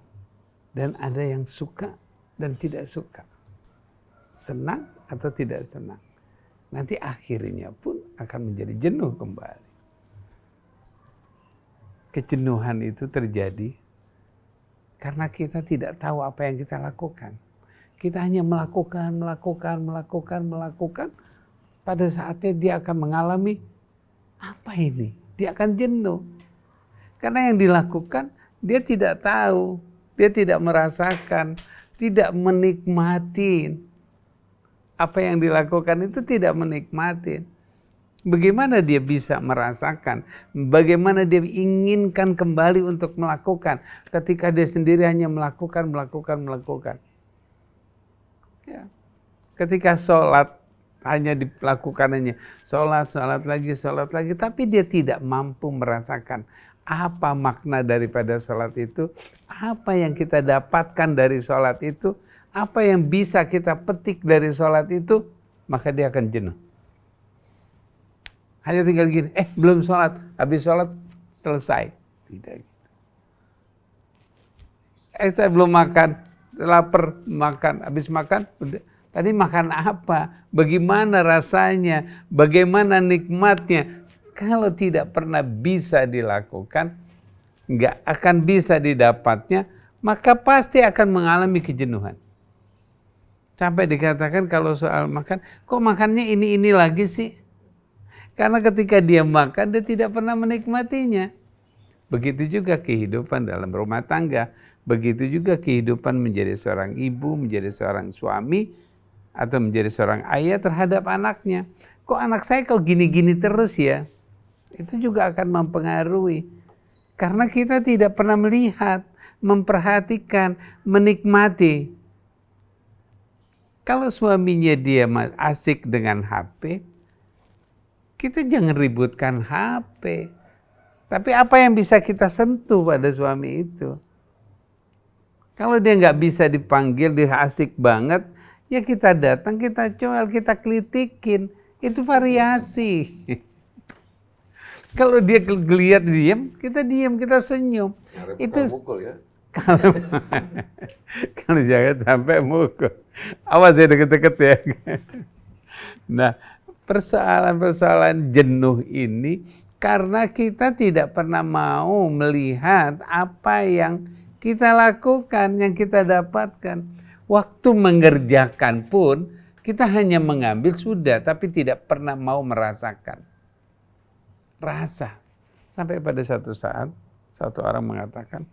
dan ada yang suka dan tidak suka, senang atau tidak senang, nanti akhirnya pun akan menjadi jenuh kembali. Kejenuhan itu terjadi karena kita tidak tahu apa yang kita lakukan. Kita hanya melakukan. Pada saatnya dia akan mengalami apa ini? Dia akan jenuh. Karena yang dilakukan dia tidak tahu, dia tidak merasakan, tidak menikmati. Apa yang dilakukan itu tidak menikmati. Bagaimana dia bisa merasakan? Bagaimana dia inginkan kembali untuk melakukan ketika dia sendiri hanya melakukan. Ya. Ketika sholat hanya dilakukan sholat lagi, tapi dia tidak mampu merasakan apa makna daripada sholat itu, apa yang kita dapatkan dari sholat itu, apa yang bisa kita petik dari sholat itu, maka dia akan jenuh. Hanya tinggal gini, belum sholat, habis sholat selesai. Tidak. Saya belum makan, lapar, makan, habis makan, udah. Tadi makan apa? Bagaimana rasanya? Bagaimana nikmatnya? Kalau tidak pernah bisa dilakukan, nggak akan bisa didapatnya, maka pasti akan mengalami kejenuhan. Sampai dikatakan kalau soal makan, kok makannya ini lagi sih? Karena ketika dia makan, dia tidak pernah menikmatinya. Begitu juga kehidupan dalam rumah tangga, begitu juga kehidupan menjadi seorang ibu, menjadi seorang suami, atau menjadi seorang ayah terhadap anaknya. Kok anak saya kok gini-gini terus ya? Itu juga akan mempengaruhi. Karena kita tidak pernah melihat, memperhatikan, menikmati. Kalau suaminya dia asik dengan HP, kita jangan ributkan HP. Tapi apa yang bisa kita sentuh pada suami itu? Kalau dia nggak bisa dipanggil, dia asik banget, ya kita datang, kita coel, kita kritikin. Itu variasi. Kalau dia geliat diam, kita senyum. Itu mukul ya. kalau kalau jangan sampai mukul. Awas ya deket-deket ya. Nah, persoalan-persoalan jenuh ini karena kita tidak pernah mau melihat apa yang kita lakukan, yang kita dapatkan. Waktu mengerjakan pun kita hanya mengambil sudah, tapi tidak pernah mau merasakan. Rasa. Sampai pada satu saat, satu orang mengatakan,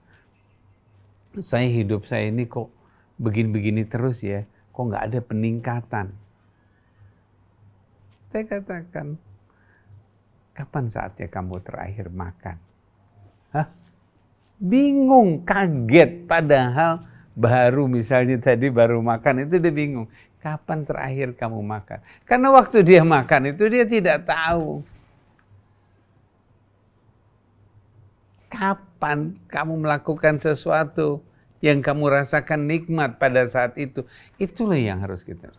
hidup saya ini kok begini-begini terus ya, kok nggak ada peningkatan. Saya katakan, kapan saatnya kamu terakhir makan? Hah? Bingung, kaget, padahal baru misalnya tadi baru makan itu dia bingung. Kapan terakhir kamu makan? Karena waktu dia makan itu dia tidak tahu. Kapan kamu melakukan sesuatu yang kamu rasakan nikmat pada saat itu? Itulah yang harus kita.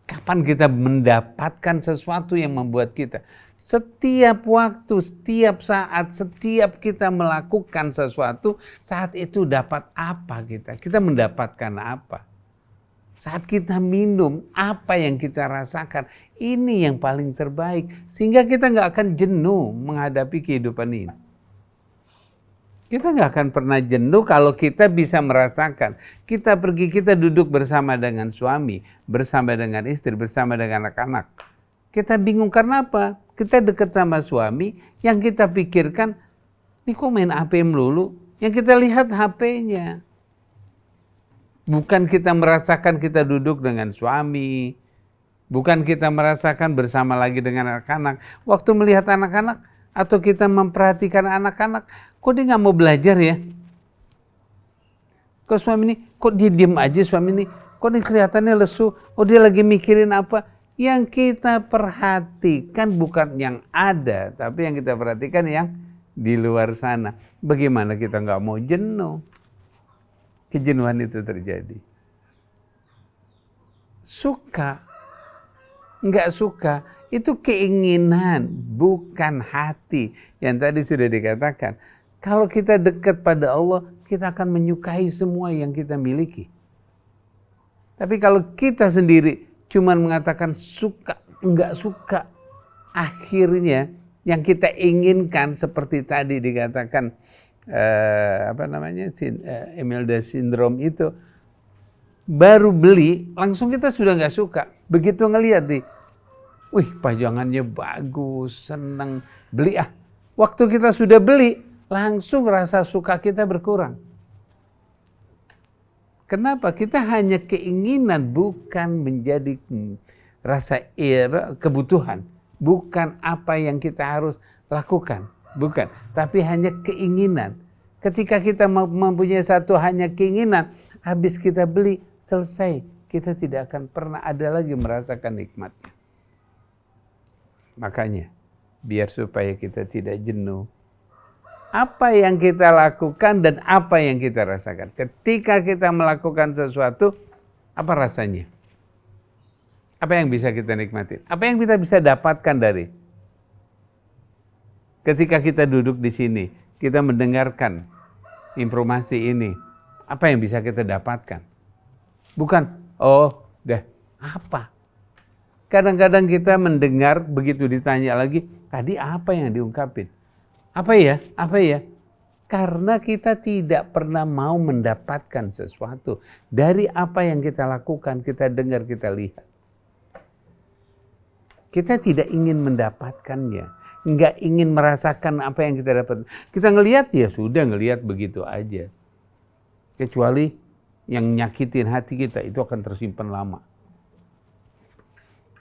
Kapan kita mendapatkan sesuatu yang membuat kita setiap waktu, setiap saat, setiap kita melakukan sesuatu, saat itu dapat apa kita? Kita mendapatkan apa? Saat kita minum, apa yang kita rasakan? Ini yang paling terbaik. Sehingga kita nggak akan jenuh menghadapi kehidupan ini. Kita nggak akan pernah jenuh kalau kita bisa merasakan. Kita pergi, kita duduk bersama dengan suami, bersama dengan istri, bersama dengan anak-anak. Kita bingung karena apa? Kita dekat sama suami, yang kita pikirkan, ini kok main HP melulu? Yang kita lihat HP-nya. Bukan kita merasakan kita duduk dengan suami, bukan kita merasakan bersama lagi dengan anak-anak. Waktu melihat anak-anak, atau kita memperhatikan anak-anak, kok dia nggak mau belajar ya? Kok suami ini, kok dia diam aja suami ini? Kok dia kelihatannya lesu? Oh dia lagi mikirin apa? Yang kita perhatikan bukan yang ada, tapi yang kita perhatikan yang di luar sana. Bagaimana kita nggak mau jenuh? Kejenuhan itu terjadi. Suka, nggak suka, itu keinginan, bukan hati. Yang tadi sudah dikatakan, kalau kita dekat pada Allah, kita akan menyukai semua yang kita miliki. Tapi kalau kita sendiri cuman mengatakan suka, nggak suka, akhirnya yang kita inginkan seperti tadi dikatakan Imelda Syndrome itu, baru beli langsung kita sudah nggak suka. Begitu ngelihat nih, wih pajangannya bagus, senang, beli ah. Waktu kita sudah beli, langsung rasa suka kita berkurang. Kenapa? Kita hanya keinginan, bukan menjadi rasa kebutuhan. Bukan apa yang kita harus lakukan. Bukan. Tapi hanya keinginan. Ketika kita mempunyai satu hanya keinginan, habis kita beli, selesai. Kita tidak akan pernah ada lagi merasakan nikmatnya. Makanya, biar supaya kita tidak jenuh, apa yang kita lakukan dan apa yang kita rasakan. Ketika kita melakukan sesuatu, apa rasanya? Apa yang bisa kita nikmati? Apa yang kita bisa dapatkan dari? Ketika kita duduk di sini, kita mendengarkan informasi ini, apa yang bisa kita dapatkan? Bukan, oh, apa? Kadang-kadang kita mendengar, begitu ditanya lagi, tadi apa yang diungkapin? Apa ya? Apa ya? Karena kita tidak pernah mau mendapatkan sesuatu dari apa yang kita lakukan, kita dengar, kita lihat. Kita tidak ingin mendapatkannya. Nggak ingin merasakan apa yang kita dapat. Kita ngelihat, ya sudah ngelihat begitu aja. Kecuali yang nyakitin hati kita, itu akan tersimpan lama.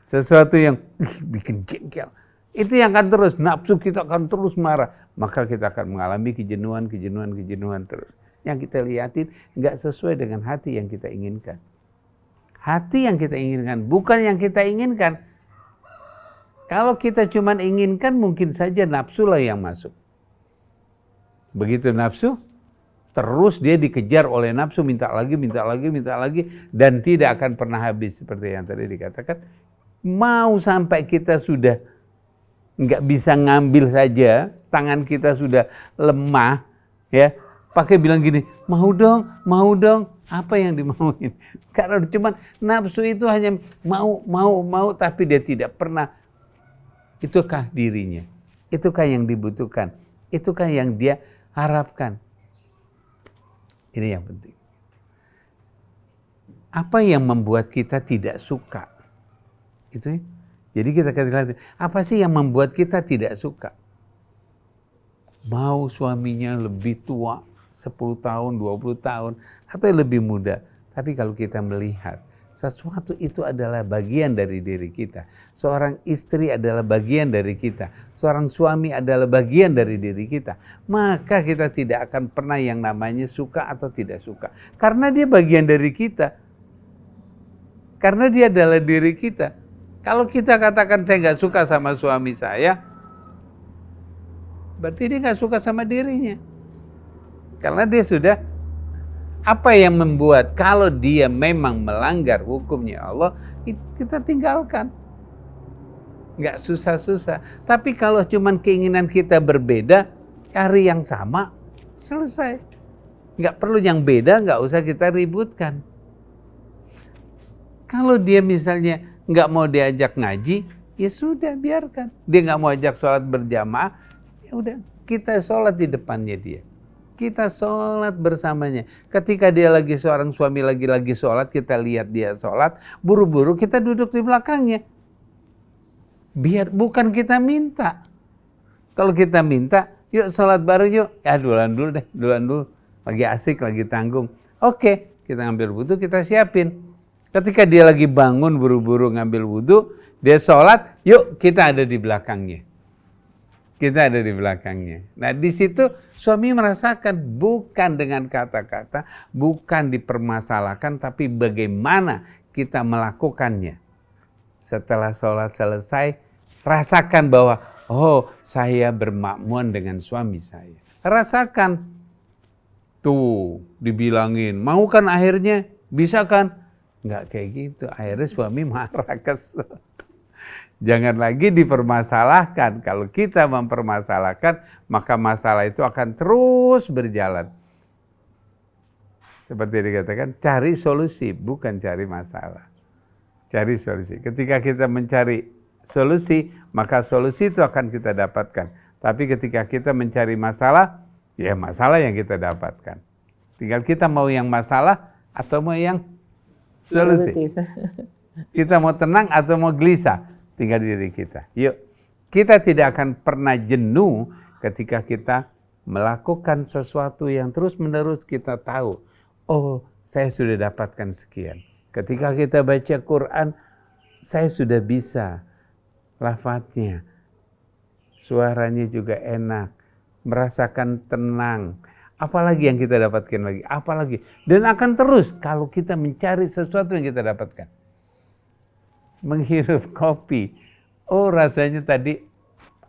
Sesuatu yang bikin jengkel, itu yang akan terus, nafsu kita akan terus marah. Maka kita akan mengalami kejenuhan terus. Yang kita lihatin nggak sesuai dengan hati yang kita inginkan. Hati yang kita inginkan, bukan yang kita inginkan. Kalau kita cuma inginkan, mungkin saja nafsu lah yang masuk. Begitu nafsu, terus dia dikejar oleh nafsu, minta lagi, dan tidak akan pernah habis. Seperti yang tadi dikatakan, mau sampai kita sudah nggak bisa ngambil saja, tangan kita sudah lemah, ya, pakai bilang gini, mau dong, apa yang dimauin? Karena cuma nafsu itu hanya mau, tapi dia tidak pernah. Itukah dirinya? Itukah yang dibutuhkan? Itukah yang dia harapkan? Ini yang penting. Apa yang membuat kita tidak suka? Itu. Jadi kita katakan, apa sih yang membuat kita tidak suka? Mau suaminya lebih tua, 10 tahun, 20 tahun, atau lebih muda. Tapi kalau kita melihat, sesuatu itu adalah bagian dari diri kita. Seorang istri adalah bagian dari kita. Seorang suami adalah bagian dari diri kita. Maka kita tidak akan pernah yang namanya suka atau tidak suka. Karena dia bagian dari kita. Karena dia adalah diri kita. Kalau kita katakan saya nggak suka sama suami saya, berarti dia nggak suka sama dirinya. Karena dia sudah, apa yang membuat kalau dia memang melanggar hukumnya Allah, kita tinggalkan. Nggak susah-susah. Tapi kalau cuman keinginan kita berbeda, cari yang sama, selesai. Nggak perlu yang beda, nggak usah kita ributkan. Kalau dia misalnya nggak mau diajak ngaji, ya sudah biarkan. Dia nggak mau ajak sholat berjamaah, ya udah kita sholat di depannya dia. Kita sholat bersamanya. Ketika dia lagi seorang suami lagi sholat, kita lihat dia sholat, buru-buru kita duduk di belakangnya. Biar bukan kita minta. Kalau kita minta, yuk sholat bareng yuk. Ya duluan dulu. Lagi asik, lagi tanggung. Oke, kita ngambil wudhu, kita siapin. Ketika dia lagi bangun buru-buru ngambil wudhu, dia sholat, yuk kita ada di belakangnya. Kita ada di belakangnya. Nah di situ suami merasakan bukan dengan kata-kata, bukan dipermasalahkan, tapi bagaimana kita melakukannya. Setelah sholat selesai, rasakan bahwa, oh saya bermakmun dengan suami saya. Rasakan. Tuh, dibilangin, mau kan akhirnya, bisa kan? Nggak kayak gitu, akhirnya suami marah, kesel. Jangan lagi dipermasalahkan. Kalau kita mempermasalahkan, maka masalah itu akan terus berjalan. Seperti dikatakan, cari solusi, bukan cari masalah. Cari solusi. Ketika kita mencari solusi, maka solusi itu akan kita dapatkan. Tapi ketika kita mencari masalah, ya masalah yang kita dapatkan. Tinggal kita mau yang masalah atau mau yang solusi. Kita mau tenang atau mau gelisah, tinggal diri kita. Yuk, kita tidak akan pernah jenuh ketika kita melakukan sesuatu yang terus-menerus kita tahu, oh saya sudah dapatkan sekian. Ketika kita baca Quran, saya sudah bisa lafadznya, suaranya juga enak, merasakan tenang. Apalagi yang kita dapatkan lagi, apalagi. Dan akan terus kalau kita mencari sesuatu yang kita dapatkan. Menghirup kopi, oh rasanya tadi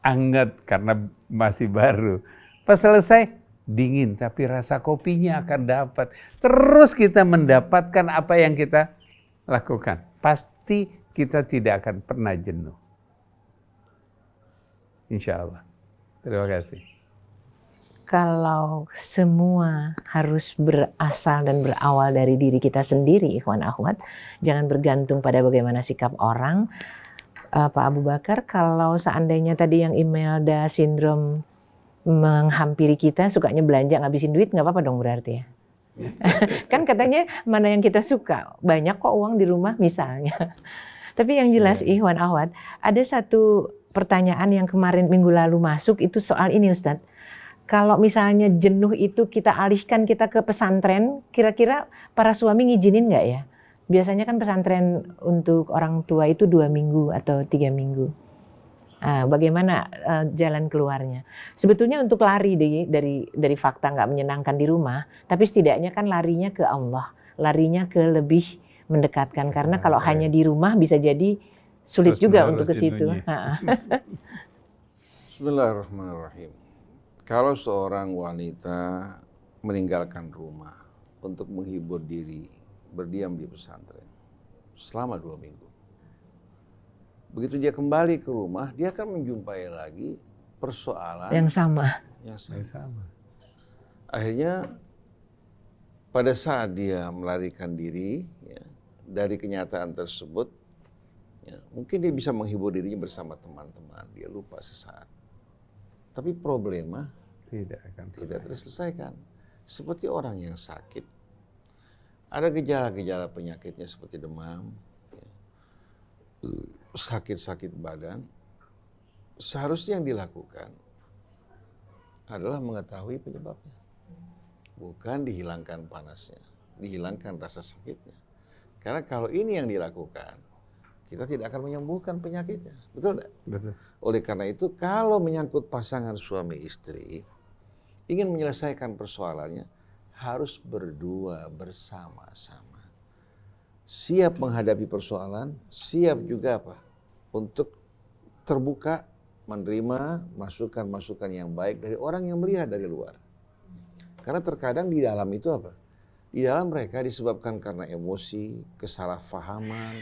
hangat karena masih baru. Pas selesai, dingin, tapi rasa kopinya akan dapat. Terus kita mendapatkan apa yang kita lakukan. Pasti kita tidak akan pernah jenuh. Insya Allah. Terima kasih. Kalau semua harus berasal dan berawal dari diri kita sendiri, ikhwan akhwat, jangan bergantung pada bagaimana sikap orang. Pak Abu Bakar, kalau seandainya tadi yang Imelda sindrom menghampiri kita, sukanya belanja ngabisin duit, nggak apa-apa dong berarti ya? Kan katanya mana yang kita suka, banyak kok uang di rumah misalnya. Tapi yang jelas ikhwan akhwat, ada satu pertanyaan yang kemarin minggu lalu masuk, itu soal ini Ustadz. Kalau misalnya jenuh itu kita alihkan kita ke pesantren, kira-kira para suami ngizinin nggak ya? Biasanya kan pesantren untuk orang tua itu 2 minggu atau 3 minggu. Bagaimana jalan keluarnya? Sebetulnya untuk lari dari fakta nggak menyenangkan di rumah, tapi setidaknya kan larinya ke Allah, larinya ke lebih mendekatkan. Karena kalau hanya di rumah bisa jadi sulit juga untuk ke situ. Bismillahirrahmanirrahim. Kalau seorang wanita meninggalkan rumah untuk menghibur diri, berdiam di pesantren selama 2 minggu, Begitu dia kembali ke rumah, dia akan menjumpai lagi persoalan Yang sama. yang Saya sama. sama. Akhirnya pada saat dia melarikan diri ya, dari kenyataan tersebut, ya, mungkin dia bisa menghibur dirinya bersama teman-teman, dia lupa sesaat. Tapi problema tidak terselesaikan. Seperti orang yang sakit, ada gejala-gejala penyakitnya seperti demam, ya, sakit-sakit badan. Seharusnya yang dilakukan adalah mengetahui penyebabnya. Bukan dihilangkan panasnya, dihilangkan rasa sakitnya. Karena kalau ini yang dilakukan, kita tidak akan menyembuhkan penyakitnya. Betul tidak? Betul. Oleh karena itu, kalau menyangkut pasangan suami istri, ingin menyelesaikan persoalannya, harus berdua bersama-sama. Siap menghadapi persoalan, siap juga apa? Untuk terbuka, menerima masukan-masukan yang baik dari orang yang melihat dari luar. Karena terkadang di dalam itu apa? Di dalam mereka disebabkan karena emosi, kesalahpahaman,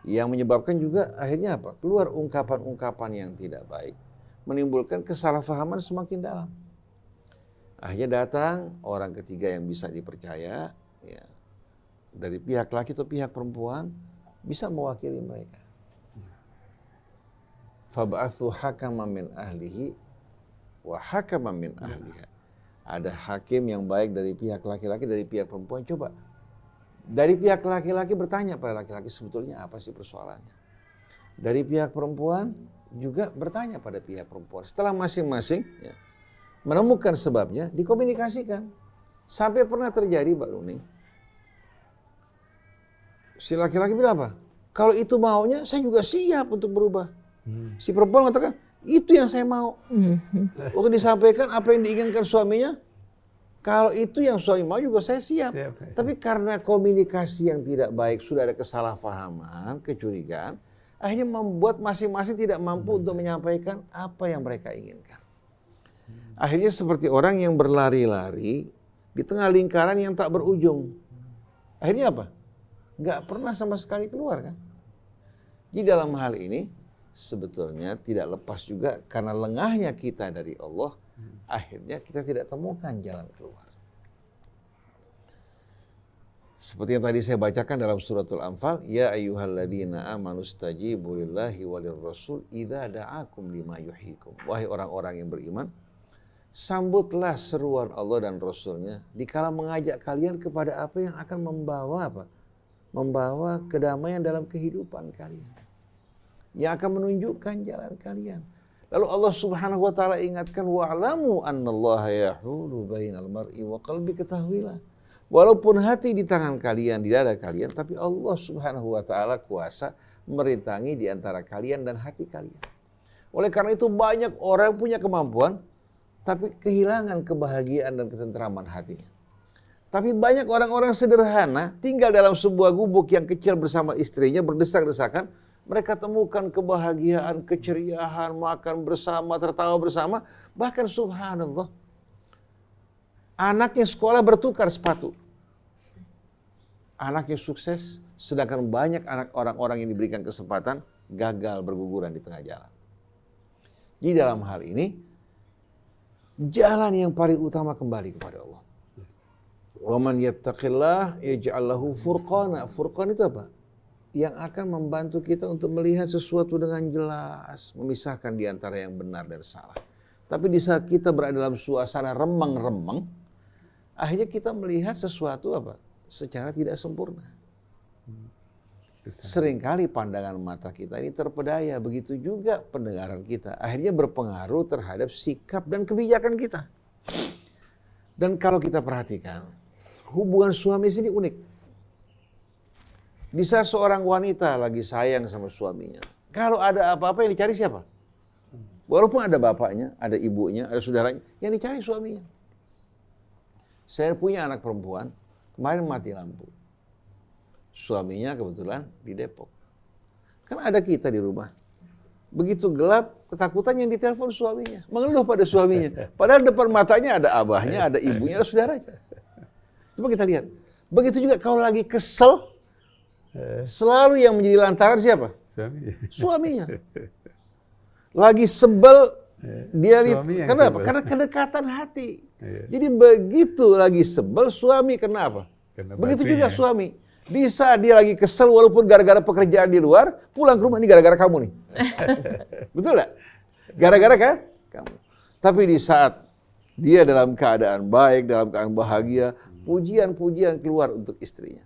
yang menyebabkan juga akhirnya apa? Keluar ungkapan-ungkapan yang tidak baik, menimbulkan kesalahpahaman semakin dalam. Akhirnya datang orang ketiga yang bisa dipercaya, ya, dari pihak laki atau pihak perempuan, bisa mewakili mereka. Fab'athu hakaman min ahlihi wa hakaman min ahliha. Ada hakim yang baik dari pihak laki-laki, dari pihak perempuan. Coba dari pihak laki-laki bertanya pada laki-laki sebetulnya apa sih persoalannya. Dari pihak perempuan juga bertanya pada pihak perempuan. Setelah masing-masing ya, menemukan sebabnya, dikomunikasikan. Sampai pernah terjadi Mbak Nuning, si laki-laki bilang apa? Kalau itu maunya, saya juga siap untuk berubah. Si perempuan mengatakan, itu yang saya mau. Waktu disampaikan apa yang diinginkan suaminya, kalau itu yang suami mau juga saya siap. Tapi karena komunikasi yang tidak baik, sudah ada kesalahpahaman, kecurigaan, akhirnya membuat masing-masing tidak mampu untuk menyampaikan apa yang mereka inginkan. Akhirnya seperti orang yang berlari-lari di tengah lingkaran yang tak berujung. Akhirnya apa? Nggak pernah sama sekali keluar kan? Di dalam hal ini, sebetulnya tidak lepas juga karena lengahnya kita dari Allah, akhirnya kita tidak temukan jalan keluar. Seperti yang tadi saya bacakan dalam suratul Anfal, ya ayyuhalladzina amanu stajibu lillahi walir rasul idza da'akum lima yuhyikum. Wahai orang-orang yang beriman, sambutlah seruan Allah dan Rasulnya dikala mengajak kalian kepada apa yang akan membawa apa? Membawa kedamaian dalam kehidupan kalian, yang akan menunjukkan jalan kalian. Lalu Allah Subhanahu wa taala ingatkan, wa'lamu annallaha yahulu bainal mar'i wa qalbi, ketahuilah walaupun hati di tangan kalian, di dada kalian, tapi Allah Subhanahu wa taala kuasa merintangi di antara kalian dan hati kalian. Oleh karena itu banyak orang punya kemampuan tapi kehilangan kebahagiaan dan ketentraman hatinya. Tapi banyak orang-orang sederhana tinggal dalam sebuah gubuk yang kecil bersama istrinya, berdesak-desakan. Mereka temukan kebahagiaan, keceriaan, makan bersama, tertawa bersama. Bahkan subhanallah, anaknya sekolah bertukar sepatu. Anaknya sukses, sedangkan banyak anak orang-orang yang diberikan kesempatan gagal berguguran di tengah jalan. Di dalam hal ini, jalan yang paling utama kembali kepada Allah. Wa man yattaqillah yaj'al lahu furqana. Furqan itu apa? Yang akan membantu kita untuk melihat sesuatu dengan jelas, memisahkan di antara yang benar dan salah. Tapi di saat kita berada dalam suasana remeng-remeng, akhirnya kita melihat sesuatu apa? Secara tidak sempurna. Seringkali pandangan mata kita ini terpedaya, begitu juga pendengaran kita. Akhirnya berpengaruh terhadap sikap dan kebijakan kita. Dan kalau kita perhatikan, hubungan suami istri ini unik. Di saat seorang wanita lagi sayang sama suaminya, kalau ada apa-apa yang dicari siapa? Walaupun ada bapaknya, ada ibunya, ada saudaranya, yang dicari suaminya. Saya punya anak perempuan, kemarin mati lampu. Suaminya kebetulan di Depok. Kan ada kita di rumah. Begitu gelap, ketakutan yang ditelepon suaminya. Mengeluh pada suaminya. Padahal depan matanya ada abahnya, ada ibunya, ada saudaranya. Coba kita lihat. Begitu juga kalau lagi kesel, selalu yang menjadi lantaran siapa? Suaminya. Lagi sebel, dia Suami yang kenapa? sebel. Karena kedekatan hati. Iya. Jadi begitu lagi sebel, suami kenapa? Karena Begitu batinnya. juga suami. Di saat dia lagi kesel, walaupun gara-gara pekerjaan di luar, pulang ke rumah, ini gara-gara kamu nih. Betul nggak? Gara-gara kan? Kamu. Tapi di saat dia dalam keadaan baik, dalam keadaan bahagia, pujian-pujian keluar untuk istrinya.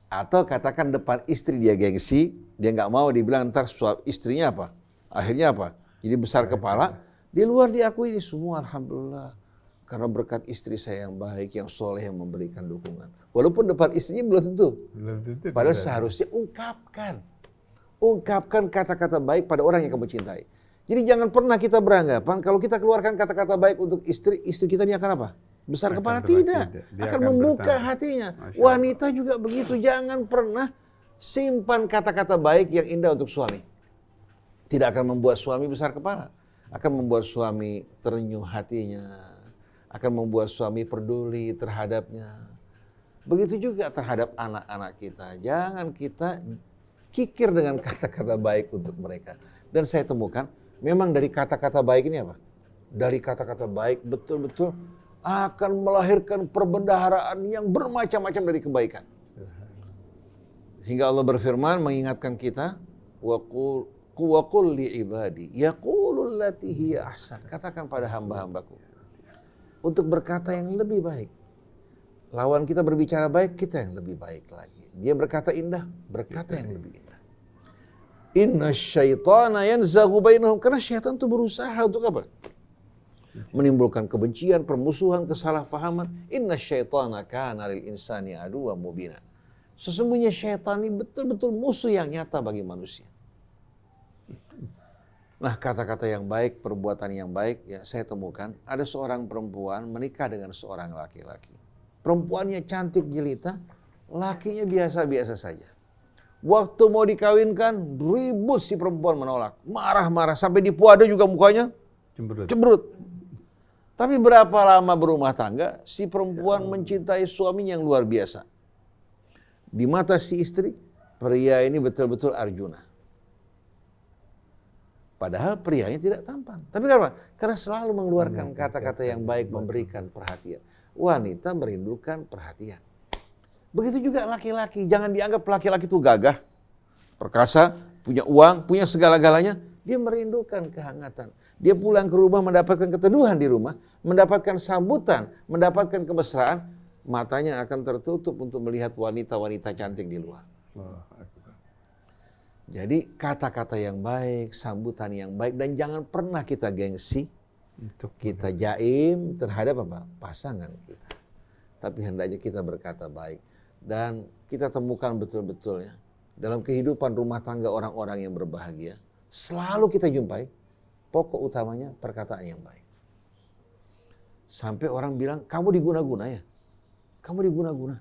Atau katakan depan istri dia gengsi, dia nggak mau dibilang ntar istrinya apa? Akhirnya apa? Jadi besar kepala, di luar diakui ini semua alhamdulillah. Karena berkat istri saya yang baik, yang soleh, yang memberikan dukungan. Walaupun depan istrinya belum tentu. Padahal seharusnya ungkapkan kata-kata baik pada orang yang kamu cintai. Jadi jangan pernah kita beranggapan kalau kita keluarkan kata-kata baik untuk istri kita ini akan apa? Besar kepala? Tidak. Dia Akan akan membuka bertahan. hatinya. Masya Allah. Wanita juga begitu. Jangan pernah simpan kata-kata baik yang indah untuk suami. Tidak akan membuat suami besar kepala. Akan membuat suami terenyuh hatinya. Akan membuat suami peduli terhadapnya. Begitu juga terhadap anak-anak kita. Jangan kita kikir dengan kata-kata baik untuk mereka. Dan saya temukan, memang dari kata-kata baik ini apa? Dari kata-kata baik betul-betul akan melahirkan perbendaharaan yang bermacam-macam dari kebaikan. Hingga Allah berfirman mengingatkan kita, wa qul li ibadi yaqulul lati hiya ahsan. Katakan pada hamba-hambaku untuk berkata yang lebih baik. Lawan kita berbicara baik, kita yang lebih baik lagi. Dia berkata indah, berkata yang lebih indah. Inna syaitana yanzaghu bainahum. Karena syaitan itu berusaha untuk apa? Menimbulkan kebencian, permusuhan, kesalahpahaman. Inna syaitana kana lil insani aduwwan mubina. Sesungguhnya syaitan ini betul-betul musuh yang nyata bagi manusia. Nah, kata-kata yang baik, perbuatan yang baik, ya saya temukan ada seorang perempuan menikah dengan seorang laki-laki. Perempuannya cantik jelita, lakinya biasa-biasa saja. Waktu mau dikawinkan, ribut si perempuan menolak. Marah-marah, sampai di puada juga mukanya cemberut. Tapi berapa lama berumah tangga, si perempuan mencintai suaminya yang luar biasa. Di mata si istri, pria ini betul-betul Arjuna. Padahal prianya tidak tampan. Tapi kenapa? Karena selalu mengeluarkan kata-kata yang baik, memberikan perhatian. Wanita merindukan perhatian. Begitu juga laki-laki. Jangan dianggap laki-laki itu gagah, perkasa, punya uang, punya segala-galanya. Dia merindukan kehangatan. Dia pulang ke rumah mendapatkan keteduhan di rumah, mendapatkan sambutan, mendapatkan kemesraan. Matanya akan tertutup untuk melihat wanita-wanita cantik di luar. Jadi kata-kata yang baik, sambutan yang baik, dan jangan pernah kita gengsi, kita jaim terhadap apa? Pasangan kita. Tapi hendaknya kita berkata baik. Dan kita temukan betul-betul ya, dalam kehidupan rumah tangga orang-orang yang berbahagia, selalu kita jumpai, pokok utamanya perkataan yang baik. Sampai orang bilang, kamu diguna-guna ya? Kamu diguna-guna.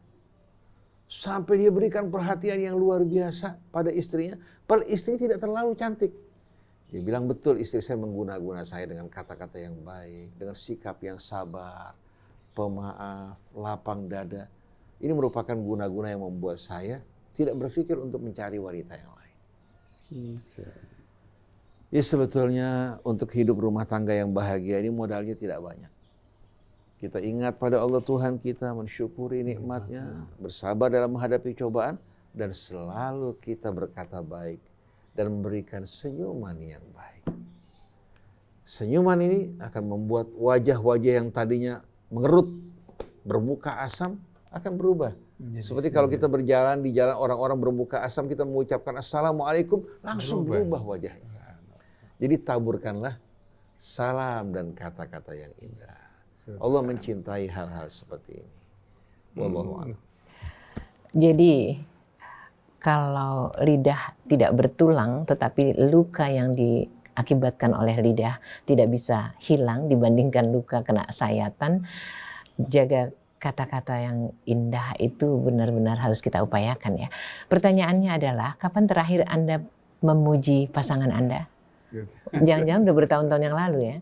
Sampai dia berikan perhatian yang luar biasa pada istrinya. Padahal istrinya tidak terlalu cantik. Dia bilang betul istri saya mengguna-guna saya dengan kata-kata yang baik. Dengan sikap yang sabar, pemaaf, lapang dada. Ini merupakan guna-guna yang membuat saya tidak berpikir untuk mencari wanita yang lain. Ya sebetulnya untuk hidup rumah tangga yang bahagia ini modalnya tidak banyak. Kita ingat pada Allah Tuhan kita, mensyukuri nikmatnya, bersabar dalam menghadapi cobaan, dan selalu kita berkata baik dan memberikan senyuman yang baik. Senyuman ini akan membuat wajah-wajah yang tadinya mengerut, bermuka asam, akan berubah. Seperti kalau kita berjalan di jalan orang-orang bermuka asam, kita mengucapkan Assalamualaikum, langsung berubah wajahnya. Jadi taburkanlah salam dan kata-kata yang indah. Allah mencintai hal-hal seperti ini. Wallahu a'lam. Jadi kalau lidah tidak bertulang tetapi luka yang diakibatkan oleh lidah tidak bisa hilang dibandingkan luka kena sayatan, jaga kata-kata yang indah itu benar-benar harus kita upayakan ya. Pertanyaannya adalah kapan terakhir Anda memuji pasangan Anda? Jangan-jangan udah bertahun-tahun yang lalu ya.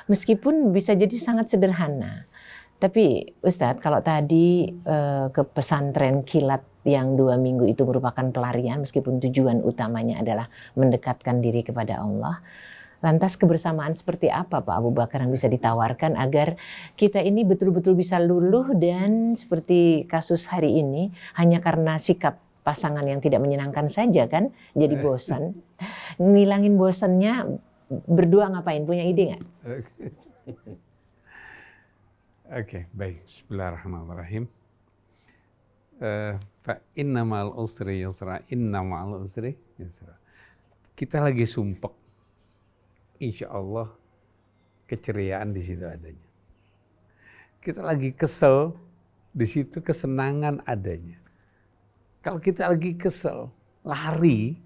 Meskipun bisa jadi sangat sederhana, Tapi Ustadz, kalau tadi ke pesantren kilat yang 2 minggu itu merupakan pelarian, meskipun tujuan utamanya adalah mendekatkan diri kepada Allah. Lantas kebersamaan seperti apa Pak Abu Bakar yang bisa ditawarkan agar kita ini betul-betul bisa luluh dan seperti kasus hari ini hanya karena sikap pasangan yang tidak menyenangkan saja kan jadi bosan. Ngilangin bosannya berdua ngapain? Punya ide nggak? Oke, baik. Bismillahirrahmanirrahim. Fa inna ma'al usri yusra, inna ma'al usri yusra. Kita lagi sumpek. Insya Allah keceriaan di situ adanya. Kita lagi kesel, di situ kesenangan adanya. Kalau kita lagi kesel, lari,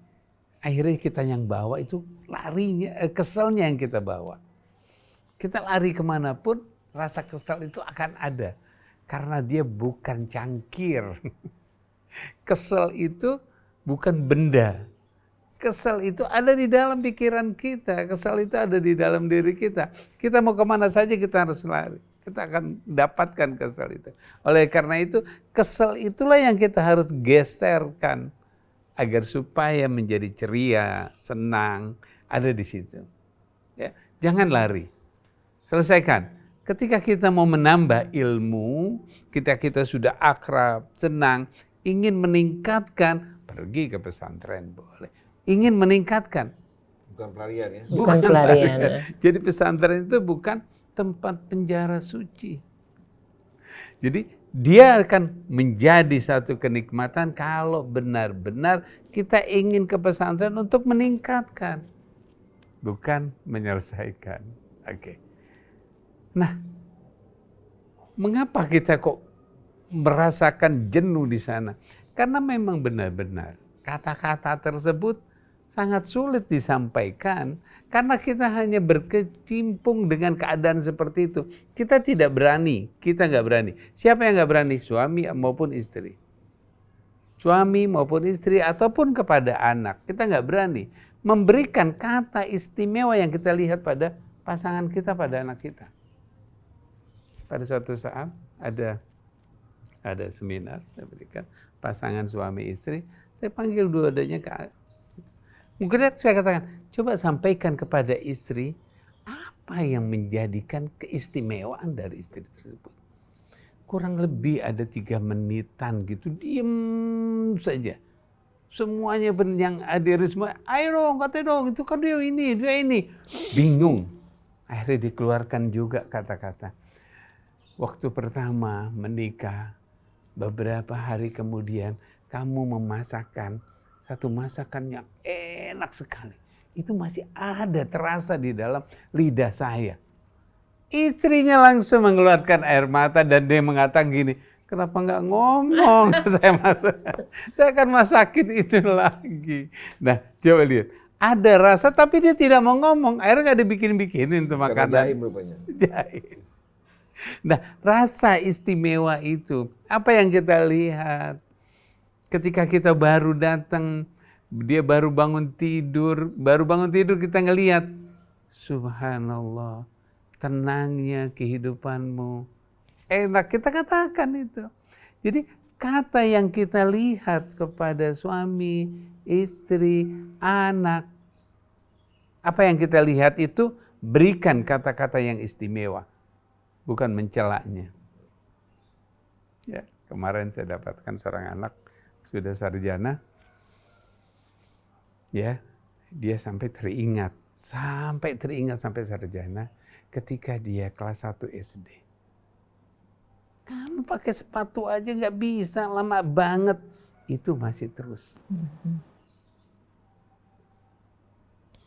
akhirnya kita yang bawa itu larinya, keselnya yang kita bawa. Kita lari kemanapun, rasa kesel itu akan ada. Karena dia bukan cangkir. Kesel itu bukan benda. Kesel itu ada di dalam pikiran kita. Kesel itu ada di dalam diri kita. Kita mau kemana saja kita harus lari. Kita akan dapatkan kesel itu. Oleh karena itu, kesel itulah yang kita harus geserkan. Agar supaya menjadi ceria, senang, ada di situ. Ya, jangan lari. Selesaikan. Ketika kita mau menambah ilmu, kita sudah akrab, senang, ingin meningkatkan, pergi ke pesantren boleh. Ingin meningkatkan. Bukan pelarian ya. Bukan pelarian. Jadi pesantren itu bukan tempat penjara suci. Jadi dia akan menjadi satu kenikmatan kalau benar-benar kita ingin ke pesantren untuk meningkatkan. Bukan menyelesaikan. Oke. Nah, mengapa kita kok merasakan jenuh di sana? Karena memang benar-benar kata-kata tersebut sangat sulit disampaikan karena kita hanya berkecimpung dengan keadaan seperti itu. Kita tidak berani, kita nggak berani. Siapa yang nggak berani? Suami maupun istri. Suami maupun istri ataupun kepada anak. Kita nggak berani memberikan kata istimewa yang kita lihat pada pasangan kita, pada anak kita. Pada suatu saat ada seminar, saya berikan pasangan suami istri, saya panggil dua-duanya ke. Mungkin saya katakan, coba sampaikan kepada istri apa yang menjadikan keistimewaan dari istri tersebut. Kurang lebih ada 3 menitan gitu, diem saja. Semuanya yang hadir semua, ayo dong, katanya dong, itu kan dia ini. Bingung. Akhirnya dikeluarkan juga kata-kata. Waktu pertama menikah, beberapa hari kemudian kamu memasakkan satu masakan yang enak sekali. Itu masih ada terasa di dalam lidah saya. Istrinya langsung mengeluarkan air mata dan dia mengatakan gini, kenapa nggak ngomong? Saya akan masakin itu lagi. Nah, coba lihat. Ada rasa tapi dia tidak mau ngomong. Akhirnya nggak dibikin-bikinin tuh makanan. Karena jaim rupanya. Jaim. Nah, rasa istimewa itu, apa yang kita lihat ketika kita baru datang, dia baru bangun tidur kita ngelihat, subhanallah, tenangnya kehidupanmu, enak, kita katakan itu. Jadi kata yang kita lihat kepada suami, istri, anak, apa yang kita lihat itu berikan kata-kata yang istimewa. Bukan mencelaknya. Ya, kemarin saya dapatkan seorang anak sudah sarjana. Ya, dia sampai teringat sampai sarjana ketika dia kelas 1 SD. Kamu pakai sepatu aja nggak bisa, lama banget. Itu masih terus.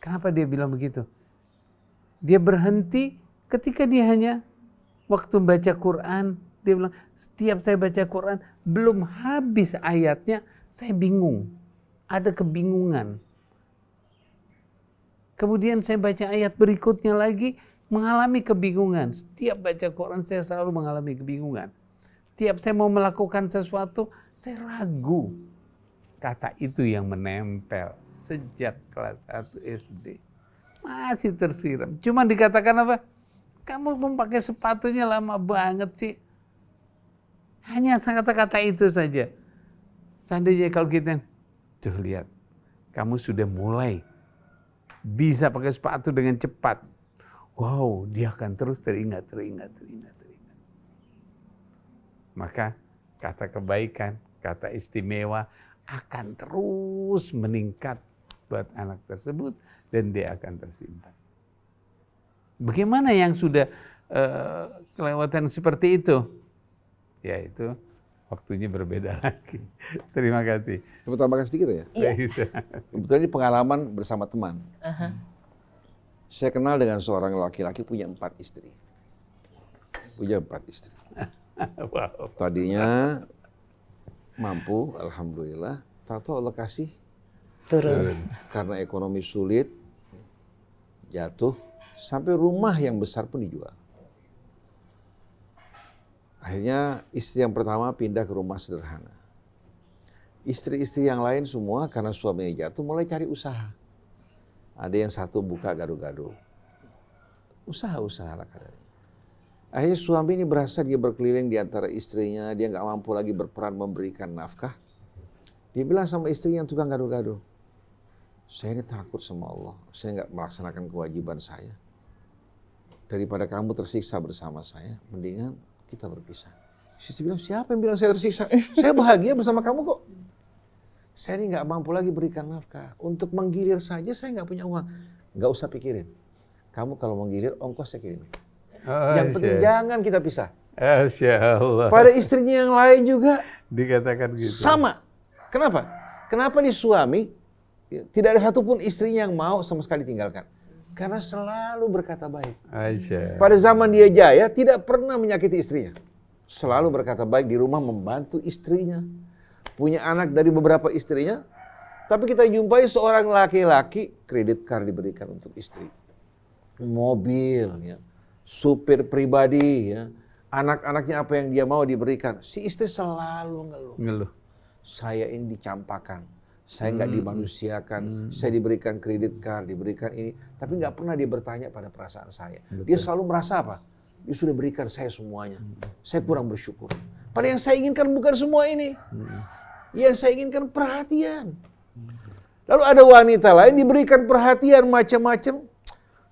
Kenapa dia bilang begitu? Dia berhenti ketika dia hanya waktu baca Quran, dia bilang, setiap saya baca Quran, belum habis ayatnya, saya bingung. Ada kebingungan. Kemudian saya baca ayat berikutnya lagi, mengalami kebingungan. Setiap baca Quran, saya selalu mengalami kebingungan. Setiap saya mau melakukan sesuatu, saya ragu. Kata itu yang menempel sejak kelas 1 SD. Masih tersiram. Cuma dikatakan apa? kamu memakai sepatunya lama banget sih. Hanya kata-kata itu saja. Seandainya kalau kita, tuh lihat, kamu sudah mulai bisa pakai sepatu dengan cepat. Wow, dia akan terus teringat. Maka kata kebaikan, kata istimewa akan terus meningkat buat anak tersebut dan dia akan tersimpan. Bagaimana yang sudah kelewatan seperti itu? Ya itu waktunya berbeda lagi. Terima kasih. Saya tambahkan sedikit ya. Iya. Kebetulan ini pengalaman bersama teman. Saya kenal dengan seorang laki-laki punya 4 istri. Wow. Tadinya mampu, alhamdulillah. Tahu Allah kasih Turun. karena ekonomi sulit, jatuh, sampai rumah yang besar pun dijual. Akhirnya istri yang pertama pindah ke rumah sederhana. Istri-istri yang lain semua karena suaminya jatuh mulai cari usaha. Ada yang satu buka gado-gado. Usaha lah katanya. Akhirnya suami ini berasa dia berkeliling di antara istrinya, dia nggak mampu lagi berperan memberikan nafkah. Dia bilang sama istri yang tukang gado-gado, saya ini takut sama Allah, saya nggak melaksanakan kewajiban saya. Daripada kamu tersiksa bersama saya, mendingan kita berpisah. Istri bilang, siapa yang bilang saya tersiksa? Saya bahagia bersama kamu kok. Saya ini nggak mampu lagi berikan nafkah. Untuk menggilir saja saya nggak punya uang. Nggak usah pikirin. Kamu kalau menggilir, ongkos saya kirimin. Yang penting jangan kita pisah. Masya Allah. Pada istrinya yang lain juga Dikatakan gitu. sama. Kenapa? Kenapa nih suami tidak ada satupun istrinya yang mau sama sekali tinggalkan? Karena selalu berkata baik. Masya. Pada zaman dia jaya tidak pernah menyakiti istrinya. Selalu berkata baik di rumah, membantu istrinya. Punya anak dari beberapa istrinya. Tapi kita jumpai seorang laki-laki kredit card diberikan untuk istri. Mobil, ya. Supir pribadi, ya. Anak-anaknya apa yang dia mau diberikan. Si istri selalu ngeluh. Saya ini dicampakan, saya nggak dimanusiakan, saya diberikan kredit card, diberikan ini, tapi nggak pernah dia bertanya pada perasaan saya. Dia selalu merasa apa? Dia sudah berikan saya semuanya, saya kurang bersyukur. Padahal yang saya inginkan bukan semua ini, yang saya inginkan perhatian. Lalu ada wanita lain diberikan perhatian macam-macam,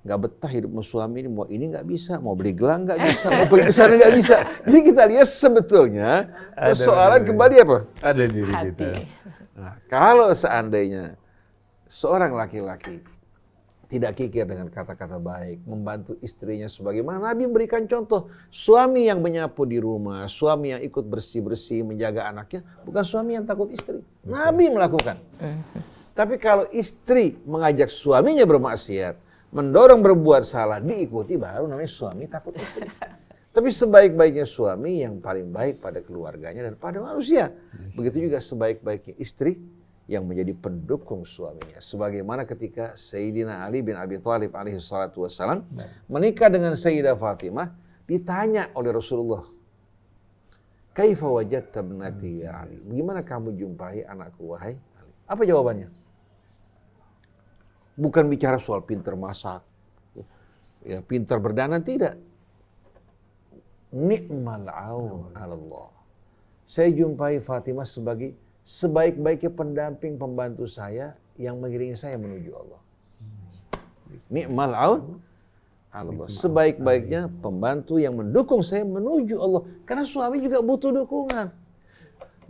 nggak betah hidup sama suami ini, mau ini nggak bisa, mau beli gelang nggak bisa, mau pergi ke sana nggak bisa. Jadi kita lihat sebetulnya persoalan kembali apa? Ada diri kita. Nah, kalau seandainya seorang laki-laki tidak kikir dengan kata-kata baik, membantu istrinya sebagaimana Nabi memberikan contoh, suami yang menyapu di rumah, suami yang ikut bersih-bersih menjaga anaknya, bukan suami yang takut istri. Nabi melakukan. Tapi kalau istri mengajak suaminya bermaksiat, mendorong berbuat salah, diikuti, baru namanya suami takut istri. Tapi sebaik-baiknya suami yang paling baik pada keluarganya dan pada manusia. Begitu juga sebaik-baiknya istri yang menjadi pendukung suaminya. Sebagaimana ketika Sayyidina Ali bin Abi Thalib alaihi salatu wassalam menikah dengan Sayyidah Fatimah, ditanya oleh Rasulullah, "Kaifa wajadta ibnati ya Ali?" Bagaimana kamu jumpai anakku wahai Ali? Apa jawabannya? Bukan bicara soal pintar masak, ya pintar berdandan, tidak. Ni'mal aun 'alallah. Saya jumpai Fatimah sebagai sebaik-baiknya pendamping pembantu saya yang mengiringi saya menuju Allah. Ni'mal aun 'alallah. Sebaik-baiknya pembantu yang mendukung saya menuju Allah. Karena suami juga butuh dukungan.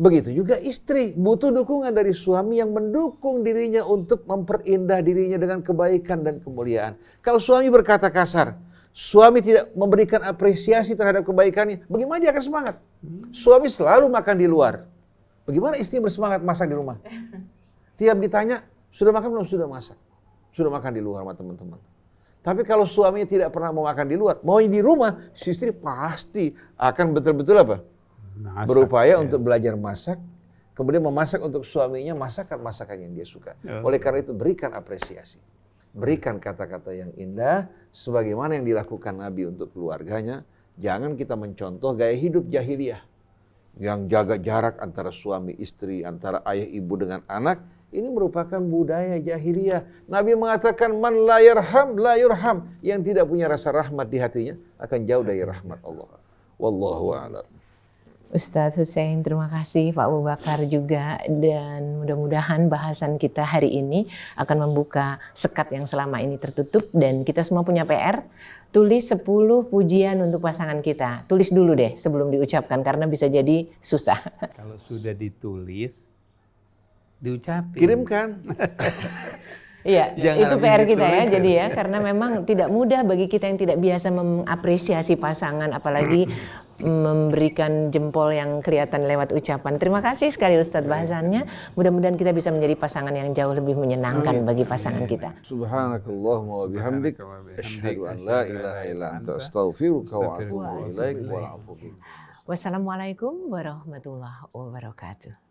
Begitu juga istri, butuh dukungan dari suami yang mendukung dirinya untuk memperindah dirinya dengan kebaikan dan kemuliaan. Kalau suami berkata kasar, suami tidak memberikan apresiasi terhadap kebaikannya, bagaimana dia akan semangat? Suami selalu makan di luar. Bagaimana istri bersemangat masak di rumah? Tiap ditanya, sudah makan belum? Sudah masak. Sudah makan di luar sama teman-teman. Tapi kalau suaminya tidak pernah mau makan di luar, mau di rumah, si istri pasti akan betul-betul apa? Berupaya untuk belajar masak, kemudian memasak untuk suaminya masakan-masakan yang dia suka. Oleh karena itu berikan apresiasi. Berikan kata-kata yang indah, sebagaimana yang dilakukan Nabi untuk keluarganya. Jangan kita mencontoh gaya hidup jahiliyah. Yang jaga jarak antara suami istri, antara ayah ibu dengan anak. Ini merupakan budaya jahiliyah. Nabi mengatakan man la yarham la yurham. Yang tidak punya rasa rahmat di hatinya akan jauh dari rahmat Allah. Wallahu a'lam. Ustadz Hussein, terima kasih, Pak Abu Bakar juga, dan mudah-mudahan bahasan kita hari ini akan membuka sekat yang selama ini tertutup, dan kita semua punya PR, tulis 10 pujian untuk pasangan kita. Tulis dulu deh sebelum diucapkan karena bisa jadi susah. Kalau sudah ditulis, diucapin. Kirimkan. Iya, Jangan itu PR kita ya, ditulis, jadi ya, karena memang tidak mudah bagi kita yang tidak biasa mengapresiasi pasangan, apalagi memberikan jempol yang kelihatan lewat ucapan. Terima kasih sekali Ustadz bahasannya. Mudah-mudahan kita bisa menjadi pasangan yang jauh lebih menyenangkan bagi pasangan kita. Subhanakallahumma wa bihamdik asyhadu an la ilaha illa anta astaghfiruka wa atubu ilaik wa a'udzu bika. Wassalamualaikum warahmatullahi wabarakatuh.